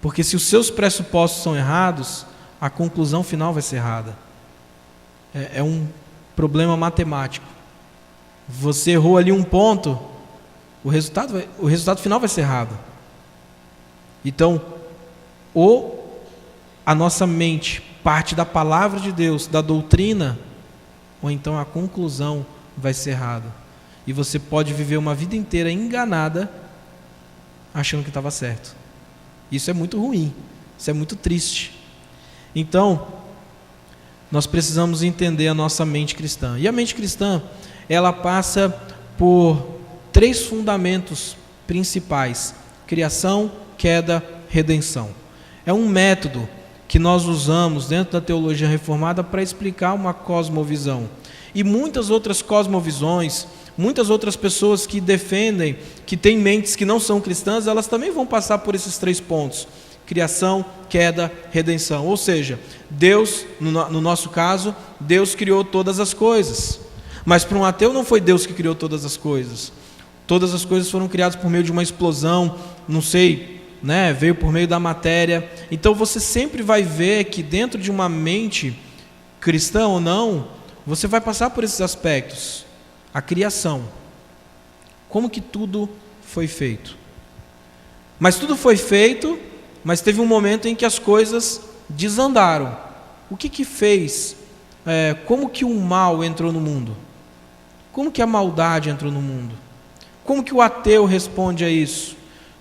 Porque se os seus pressupostos são errados, a conclusão final vai ser errada. É um problema matemático. Você errou ali um ponto, o resultado final vai ser errado. Então, ou a nossa mente parte da palavra de Deus, da doutrina, ou então a conclusão vai ser errada. E você pode viver uma vida inteira enganada, achando que estava certo. Isso é muito ruim, isso é muito triste. Então, nós precisamos entender a nossa mente cristã. E a mente cristã, ela passa por 3 fundamentos principais: criação, queda, redenção. É um método que nós usamos dentro da teologia reformada para explicar uma cosmovisão. E muitas outras cosmovisões, muitas outras pessoas que defendem, que têm mentes que não são cristãs, elas também vão passar por esses 3 pontos: criação, queda, redenção. Ou seja, Deus, no nosso caso, Deus criou todas as coisas. Mas para um ateu não foi Deus que criou todas as coisas. Todas as coisas foram criadas por meio de uma explosão, não sei, né? Veio por meio da matéria. Então você sempre vai ver que dentro de uma mente cristã ou não, você vai passar por esses aspectos. A criação, como que tudo foi feito. Mas tudo foi feito, mas teve um momento em que as coisas desandaram. O que fez? Como que o mal entrou no mundo? Como que a maldade entrou no mundo? Como que o ateu responde a isso?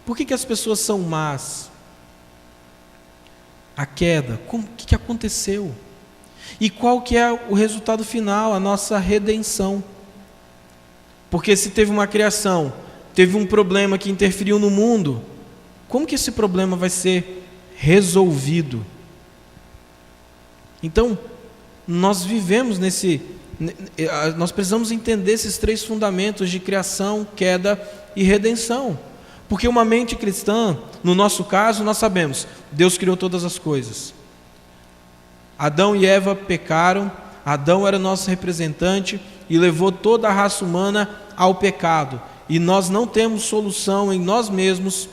Por que as pessoas são más? A queda, o que aconteceu? E qual que é o resultado final? A nossa redenção. Porque se teve uma criação, teve um problema que interferiu no mundo, como que esse problema vai ser resolvido? Então, nós vivemos nós precisamos entender esses 3 fundamentos de criação, queda e redenção, Porque uma mente cristã, no nosso caso, nós sabemos, Deus criou todas as coisas. Adão e Eva pecaram, Adão era nosso representante e levou toda a raça humana ao pecado. E nós não temos solução em nós mesmos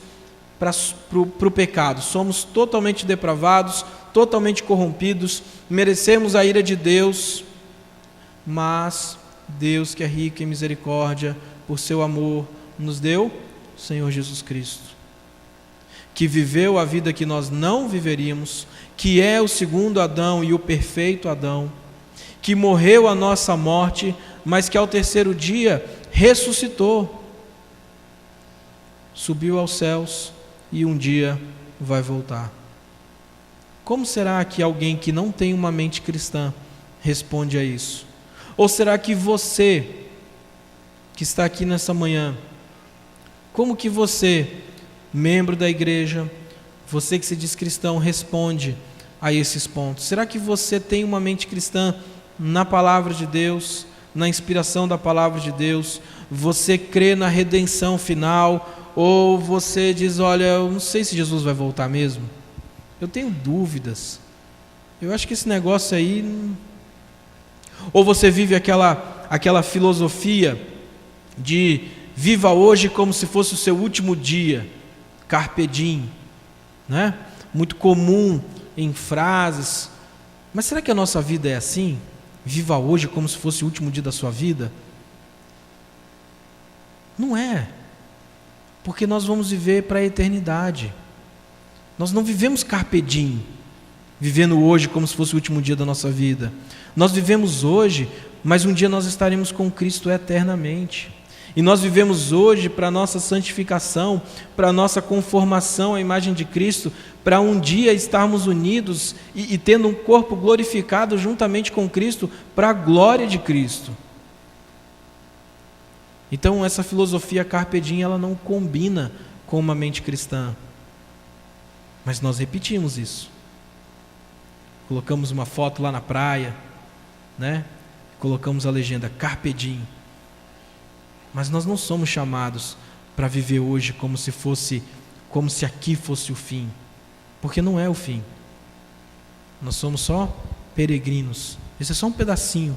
para o pecado. Somos totalmente depravados, totalmente corrompidos, merecemos a ira de Deus, mas Deus, que é rico em misericórdia, por seu amor, nos deu o Senhor Jesus Cristo, que viveu a vida que nós não viveríamos, que é o segundo Adão e o perfeito Adão, que morreu a nossa morte, mas que ao terceiro dia ressuscitou, subiu aos céus e um dia vai voltar. Como será que alguém que não tem uma mente cristã responde a isso? Ou será que você, que está aqui nessa manhã, como que você, membro da igreja, você que se diz cristão, responde a esses pontos? Será que você tem uma mente cristã na palavra de Deus, na inspiração da palavra de Deus? Você crê na redenção final? Ou você diz, olha, eu não sei se Jesus vai voltar mesmo, eu tenho dúvidas, eu acho que esse negócio aí... Ou você vive aquela filosofia de viva hoje como se fosse o seu último dia, carpe diem, né? Muito comum em frases. Mas será que a nossa vida é assim? Viva hoje como se fosse o último dia da sua vida? Não é, porque nós vamos viver para a eternidade. Nós não vivemos carpe diem, vivendo hoje como se fosse o último dia da nossa vida. Nós vivemos hoje, mas um dia nós estaremos com Cristo eternamente. E nós vivemos hoje para a nossa santificação, para a nossa conformação à imagem de Cristo, para um dia estarmos unidos e tendo um corpo glorificado juntamente com Cristo, para a glória de Cristo. Então essa filosofia carpe diem, ela não combina com uma mente cristã. Mas nós repetimos isso. Colocamos uma foto lá na praia, né? Colocamos a legenda carpe diem. Mas nós não somos chamados para viver hoje como se aqui fosse o fim, porque não é o fim. Nós somos só peregrinos. Esse é só um pedacinho.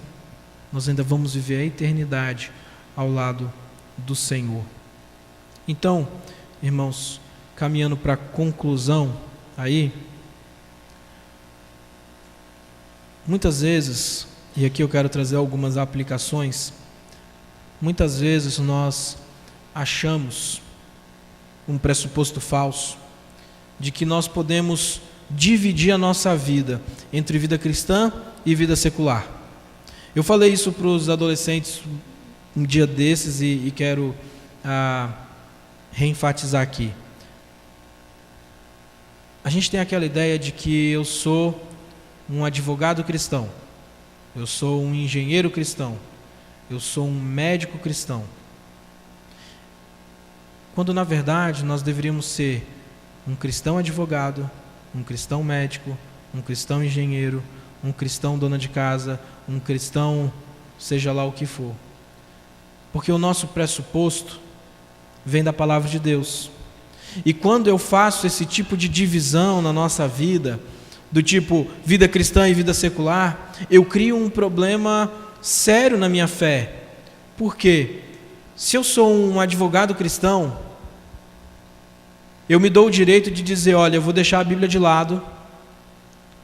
Nós ainda vamos viver a eternidade ao lado do Senhor. Então, irmãos, caminhando para a conclusão aí, muitas vezes, e aqui eu quero trazer algumas aplicações, muitas vezes nós achamos um pressuposto falso de que nós podemos dividir a nossa vida entre vida cristã e vida secular. Eu falei isso para os adolescentes um dia desses e quero reenfatizar aqui. A gente tem aquela ideia de que eu sou um advogado cristão, eu sou um engenheiro cristão, eu sou um médico cristão, quando na verdade nós deveríamos ser um cristão advogado, um cristão médico, um cristão engenheiro, um cristão dona de casa, um cristão seja lá o que for, porque o nosso pressuposto vem da palavra de Deus. E quando eu faço esse tipo de divisão na nossa vida, do tipo vida cristã e vida secular, eu crio um problema sério na minha fé. Por quê? Se eu sou um advogado cristão, eu me dou o direito de dizer, olha, eu vou deixar a Bíblia de lado,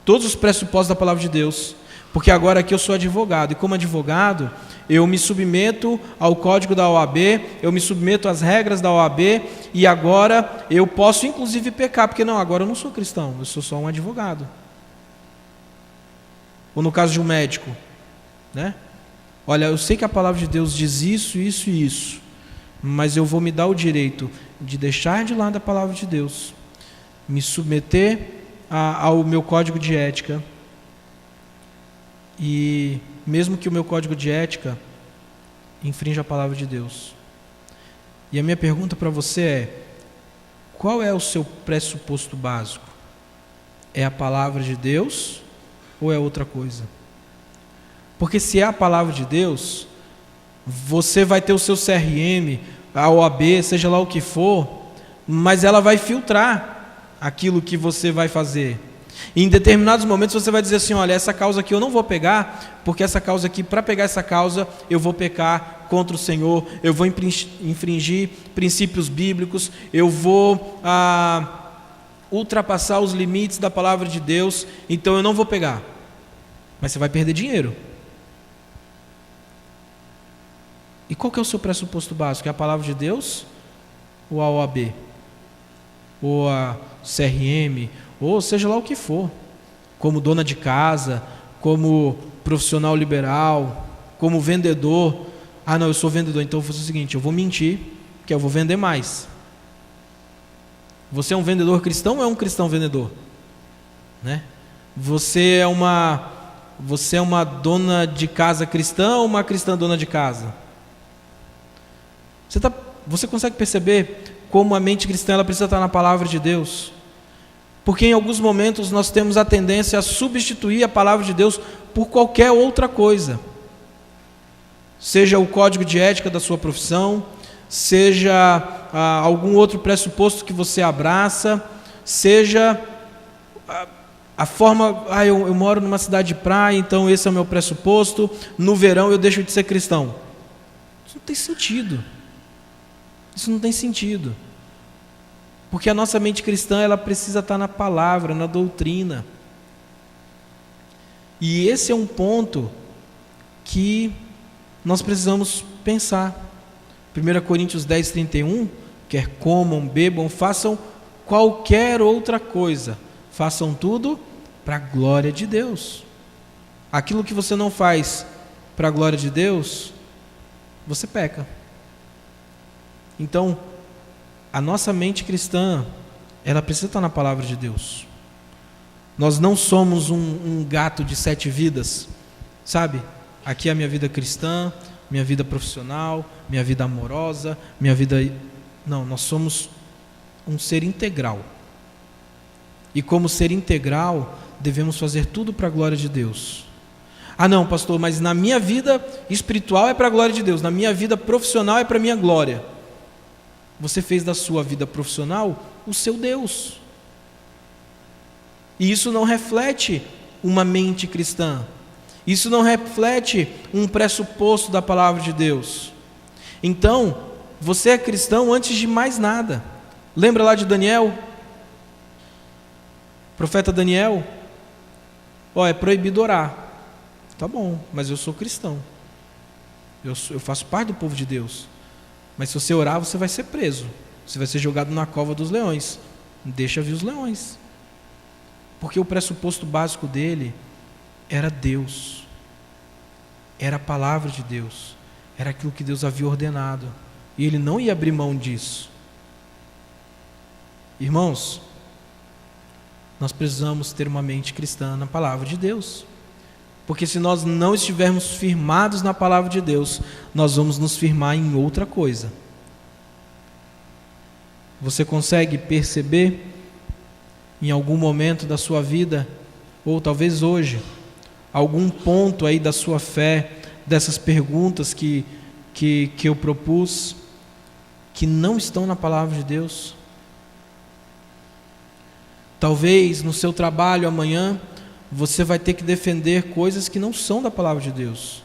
todos os pressupostos da palavra de Deus, porque agora aqui eu sou advogado, e como advogado, eu me submeto ao código da OAB, eu me submeto às regras da OAB, e agora eu posso inclusive pecar, porque não, agora eu não sou cristão, eu sou só um advogado. Ou no caso de um médico, né? Olha, eu sei que a palavra de Deus diz isso, isso e isso, mas eu vou me dar o direito de deixar de lado a palavra de Deus, me submeter ao meu código de ética, e mesmo que o meu código de ética infrinja a palavra de Deus. E a minha pergunta para você é: qual é o seu pressuposto básico? É a palavra de Deus ou é outra coisa? Porque se é a palavra de Deus, você vai ter o seu CRM, a OAB, seja lá o que for, mas ela vai filtrar aquilo que você vai fazer. E em determinados momentos você vai dizer assim: olha, essa causa aqui eu não vou pegar, porque essa causa aqui, para pegar essa causa, eu vou pecar contra o Senhor, eu vou infringir princípios bíblicos, eu vou ultrapassar os limites da palavra de Deus, então eu não vou pegar. Mas você vai perder dinheiro. E qual que é o seu pressuposto básico? É a palavra de Deus? Ou a OAB? Ou a CRM? Ou seja lá o que for. Como dona de casa, como profissional liberal, como vendedor. Ah, não, eu sou vendedor, então eu vou fazer o seguinte: eu vou mentir, que eu vou vender mais. Você é um vendedor cristão ou é um cristão vendedor? Né? Você é uma dona de casa cristã ou uma cristã dona de casa? Você consegue perceber como a mente cristã ela precisa estar na palavra de Deus? Porque em alguns momentos nós temos a tendência a substituir a palavra de Deus por qualquer outra coisa. Seja o código de ética da sua profissão, seja algum outro pressuposto que você abraça, seja a forma, eu moro numa cidade de praia, então esse é o meu pressuposto, no verão eu deixo de ser cristão. Isso não tem sentido. Isso não tem sentido. Porque a nossa mente cristã, ela precisa estar na palavra, na doutrina. E esse é um ponto que nós precisamos pensar. 1 Coríntios 10, 31, quer comam, bebam, façam qualquer outra coisa, façam tudo para a glória de Deus. Aquilo que você não faz para a glória de Deus, você peca. Então, a nossa mente cristã, ela precisa estar na palavra de Deus. Nós não somos um gato de 7 vidas, sabe? Aqui é a minha vida cristã, minha vida profissional, minha vida amorosa, minha vida... Não, nós somos um ser integral. E como ser integral, devemos fazer tudo para a glória de Deus. Ah não, pastor, mas na minha vida espiritual é para a glória de Deus, na minha vida profissional é para a minha glória. Você fez da sua vida profissional o seu Deus. E isso não reflete uma mente cristã. Isso não reflete um pressuposto da palavra de Deus. Então, você é cristão antes de mais nada. Lembra lá de Daniel? Profeta Daniel? É proibido orar. Tá bom, mas eu sou cristão. Eu faço parte do povo de Deus. Mas se você orar, você vai ser preso. Você vai ser jogado na cova dos leões. Deixa vir os leões. Porque o pressuposto básico dele era Deus. Era a palavra de Deus. Era aquilo que Deus havia ordenado. E ele não ia abrir mão disso. Irmãos, nós precisamos ter uma mente cristã na palavra de Deus. Porque se nós não estivermos firmados na palavra de Deus, nós vamos nos firmar em outra coisa. Você consegue perceber em algum momento da sua vida, ou talvez hoje, algum ponto aí da sua fé, dessas perguntas que eu propus, que não estão na palavra de Deus? Talvez no seu trabalho amanhã, você vai ter que defender coisas que não são da palavra de Deus,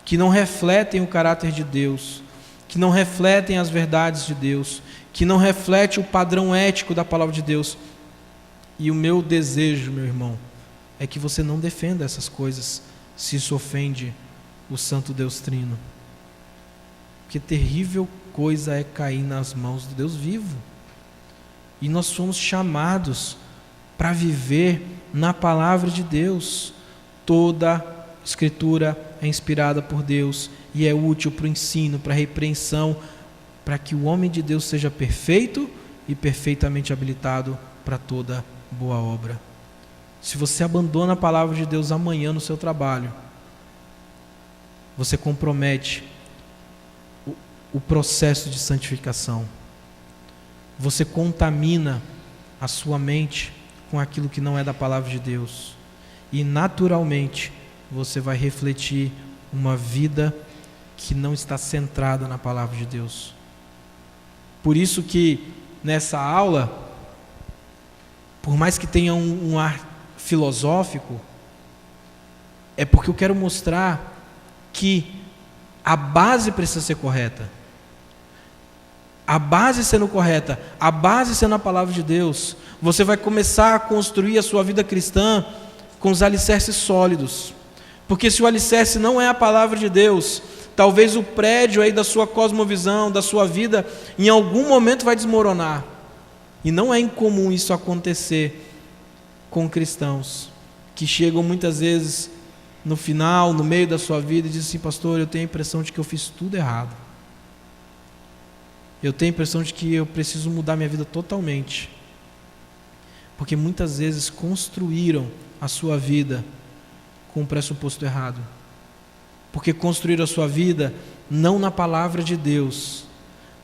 que não refletem o caráter de Deus, que não refletem as verdades de Deus, que não refletem o padrão ético da palavra de Deus. E o meu desejo, meu irmão, é que você não defenda essas coisas, se isso ofende o Santo Deus Trino. Que terrível coisa é cair nas mãos do Deus vivo. E nós somos chamados para viver na palavra de Deus. Toda escritura é inspirada por Deus e é útil para o ensino, para a repreensão, para que o homem de Deus seja perfeito e perfeitamente habilitado para toda boa obra. Se você abandona a palavra de Deus amanhã no seu trabalho, você compromete o processo de santificação. Você contamina a sua mente com aquilo que não é da palavra de Deus. E naturalmente você vai refletir uma vida que não está centrada na palavra de Deus. Por isso que nessa aula, por mais que tenha um ar filosófico, é porque eu quero mostrar que a base precisa ser correta. A base sendo correta, a base sendo a palavra de Deus, você vai começar a construir a sua vida cristã com os alicerces sólidos. Porque se o alicerce não é a palavra de Deus, talvez o prédio aí da sua cosmovisão, da sua vida, em algum momento vai desmoronar. E não é incomum isso acontecer com cristãos, que chegam muitas vezes no final, no meio da sua vida, e dizem assim: pastor, eu tenho a impressão de que eu fiz tudo errado. Eu tenho a impressão de que eu preciso mudar minha vida totalmente. Porque muitas vezes construíram a sua vida com um pressuposto errado. Porque construíram a sua vida não na palavra de Deus,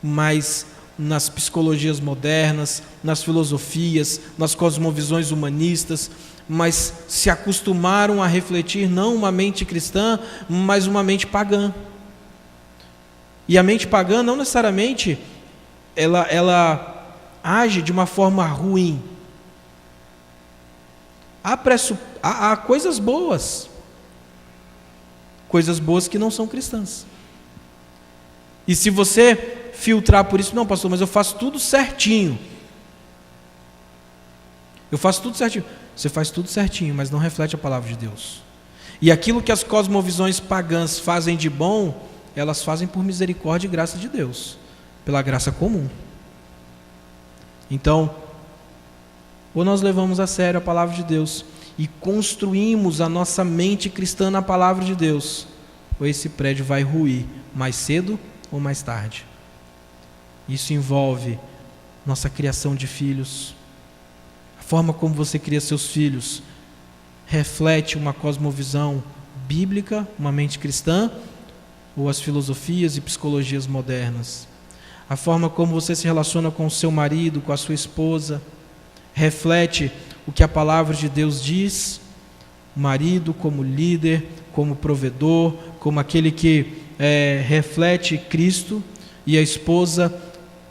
mas nas psicologias modernas, nas filosofias, nas cosmovisões humanistas, mas se acostumaram a refletir não uma mente cristã, mas uma mente pagã. E a mente pagã não necessariamente ela age de uma forma ruim. Há coisas boas que não são cristãs. E se você filtrar por isso: não, pastor, mas eu faço tudo certinho. Eu faço tudo certinho. Você faz tudo certinho, mas não reflete a palavra de Deus. E aquilo que as cosmovisões pagãs fazem de bom, elas fazem por misericórdia e graça de Deus, pela graça comum. Então, ou nós levamos a sério a palavra de Deus e construímos a nossa mente cristã na palavra de Deus, ou esse prédio vai ruir mais cedo ou mais tarde. Isso envolve nossa criação de filhos. A forma como você cria seus filhos reflete uma cosmovisão bíblica, uma mente cristã, ou as filosofias e psicologias modernas. A forma como você se relaciona com o seu marido, com a sua esposa, reflete o que a palavra de Deus diz. O marido como líder, como provedor, como aquele que reflete Cristo, e a esposa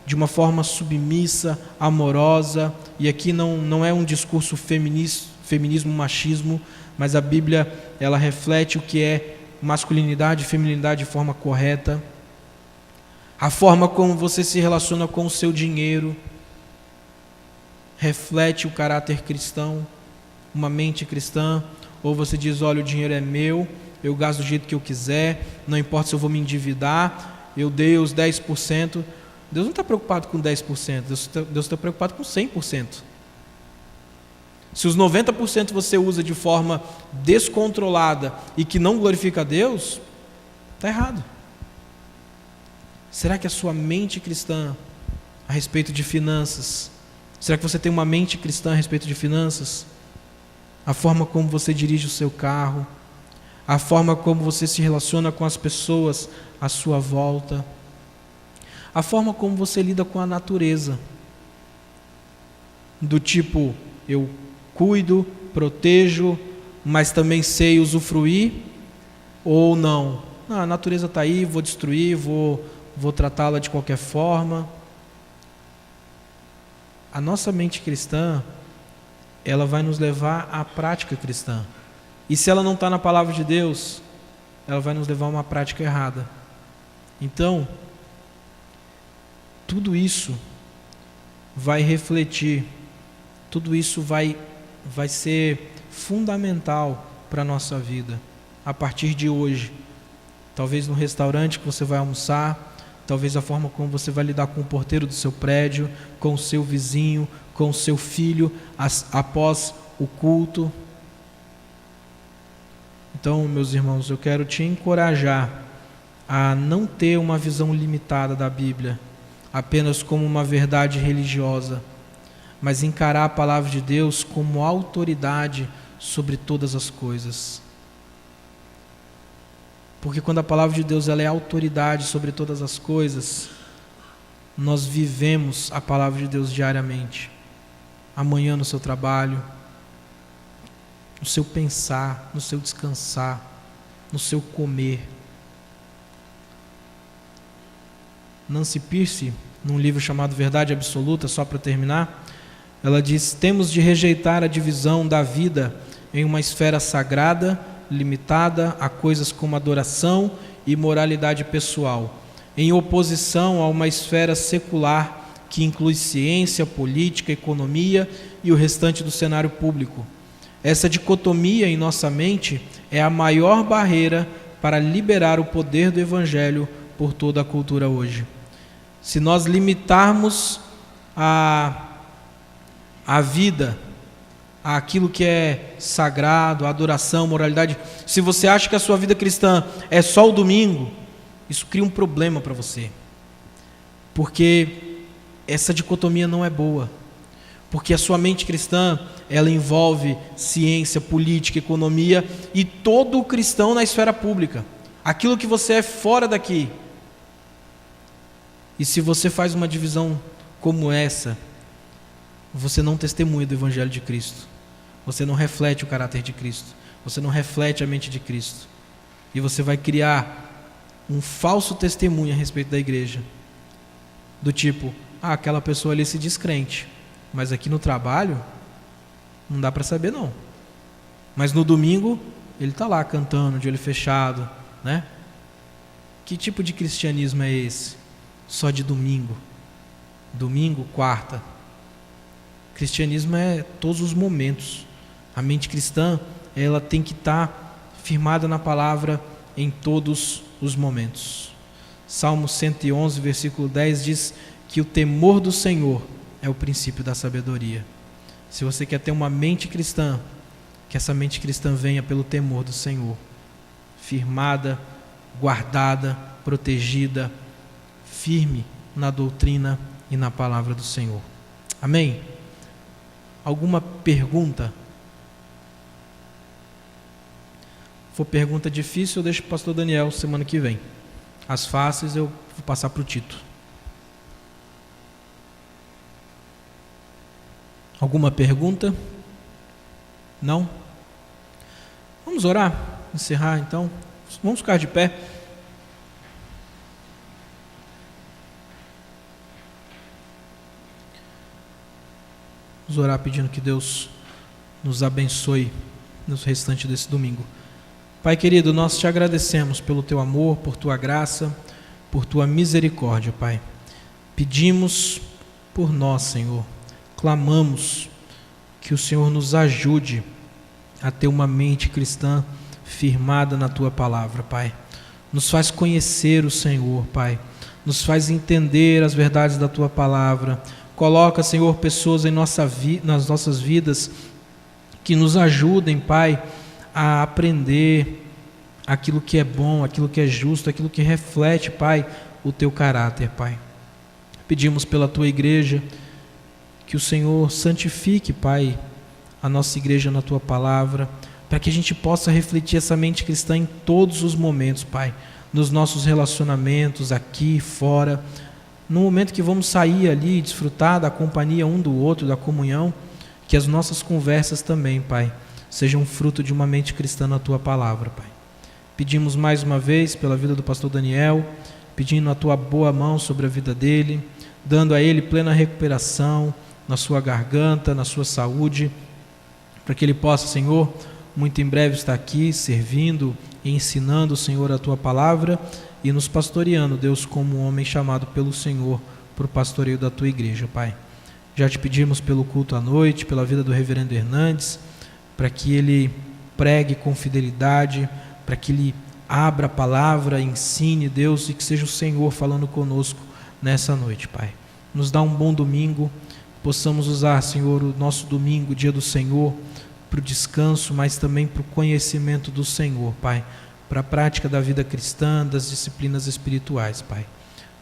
de uma forma submissa, amorosa. E aqui não é um discurso feminismo, machismo, mas a Bíblia ela reflete o que é masculinidade e feminilidade de forma correta. A forma como você se relaciona com o seu dinheiro reflete o caráter cristão, uma mente cristã. Ou você diz: olha, o dinheiro é meu, eu gasto do jeito que eu quiser, não importa se eu vou me endividar, eu dei os 10%. Deus não está preocupado com 10%, Deus está preocupado com 100%. Se os 90% você usa de forma descontrolada e que não glorifica a Deus, está errado. Será que a sua mente cristã a respeito de finanças, será que você tem uma mente cristã a respeito de finanças? A forma como você dirige o seu carro, a forma como você se relaciona com as pessoas à sua volta, a forma como você lida com a natureza, do tipo: eu cuido, protejo, mas também sei usufruir, ou não, a natureza está aí, vou destruir, vou tratá-la de qualquer forma. A nossa mente cristã, ela vai nos levar à prática cristã, e se ela não está na palavra de Deus, ela vai nos levar a uma prática errada. Então, tudo isso vai refletir, tudo isso vai ser fundamental para a nossa vida, a partir de hoje. Talvez no restaurante que você vai almoçar, talvez a forma como você vai lidar com o porteiro do seu prédio, com o seu vizinho, com o seu filho, após o culto. Então, meus irmãos, eu quero te encorajar a não ter uma visão limitada da Bíblia, apenas como uma verdade religiosa, mas encarar a palavra de Deus como autoridade sobre todas as coisas. Porque quando a palavra de Deus ela é autoridade sobre todas as coisas, nós vivemos a palavra de Deus diariamente. Amanhã no seu trabalho, no seu pensar, no seu descansar, no seu comer. Nancy Pierce, num livro chamado Verdade Absoluta, só para terminar. Ela diz: temos de rejeitar a divisão da vida em uma esfera sagrada, limitada a coisas como adoração e moralidade pessoal, em oposição a uma esfera secular que inclui ciência, política, economia e o restante do cenário público. Essa dicotomia em nossa mente é a maior barreira para liberar o poder do Evangelho por toda a cultura hoje. Se nós limitarmos a vida àquilo que é sagrado, a adoração, moralidade, se você acha que a sua vida cristã é só o domingo, isso cria um problema para você, porque essa dicotomia não é boa, porque a sua mente cristã, ela envolve ciência, política, economia e todo o cristão na esfera pública, aquilo que você é fora daqui. E se você faz uma divisão como essa, você não testemunha do Evangelho de Cristo, você não reflete o caráter de Cristo, você não reflete a mente de Cristo, e você vai criar um falso testemunho a respeito da igreja, do tipo: aquela pessoa ali se diz crente, mas aqui no trabalho não dá para saber não, mas no domingo ele está lá cantando de olho fechado, né? Que tipo de cristianismo é esse? Só de domingo, quarta. Cristianismo é todos os momentos. A mente cristã, ela tem que estar firmada na palavra em todos os momentos. Salmo 111, versículo 10 diz que o temor do Senhor é o princípio da sabedoria. Se você quer ter uma mente cristã, que essa mente cristã venha pelo temor do Senhor, firmada, guardada, protegida, firme na doutrina e na palavra do Senhor. Amém? Alguma pergunta? Se for pergunta difícil, eu deixo para o pastor Daniel semana que vem. As fáceis eu vou passar para o Tito. Alguma pergunta? Não? Vamos orar? Encerrar então? Vamos ficar de pé. Vamos orar pedindo que Deus nos abençoe no restante desse domingo. Pai querido, nós te agradecemos pelo teu amor, por tua graça, por tua misericórdia, Pai. Pedimos por nós, Senhor. Clamamos que o Senhor nos ajude a ter uma mente cristã firmada na tua palavra, Pai. Nos faz conhecer o Senhor, Pai. Nos faz entender as verdades da tua palavra. Coloca, Senhor, pessoas nas nossas vidas que nos ajudem, Pai, a aprender aquilo que é bom, aquilo que é justo, aquilo que reflete, Pai, o teu caráter, Pai. Pedimos pela tua igreja que o Senhor santifique, Pai, a nossa igreja na tua palavra, para que a gente possa refletir essa mente cristã em todos os momentos, Pai, nos nossos relacionamentos, aqui, fora, no momento que vamos sair ali, desfrutar da companhia um do outro, da comunhão, que as nossas conversas também, Pai, sejam fruto de uma mente cristã na tua palavra, Pai. Pedimos mais uma vez pela vida do pastor Daniel, pedindo a tua boa mão sobre a vida dele, dando a ele plena recuperação na sua garganta, na sua saúde, para que ele possa, Senhor, muito em breve estar aqui servindo e ensinando, Senhor, a tua palavra e nos pastoreando, Deus, como um homem chamado pelo Senhor para o pastoreio da tua igreja, Pai. Já te pedimos pelo culto à noite, pela vida do reverendo Hernandes, para que ele pregue com fidelidade, para que ele abra a palavra, ensine, Deus, e que seja o Senhor falando conosco nessa noite, Pai. Nos dá um bom domingo, possamos usar, Senhor, o nosso domingo, dia do Senhor, para o descanso, mas também para o conhecimento do Senhor, Pai, para a prática da vida cristã, das disciplinas espirituais, Pai.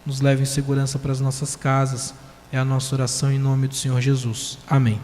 Nos leve em segurança para as nossas casas, é a nossa oração em nome do Senhor Jesus. Amém.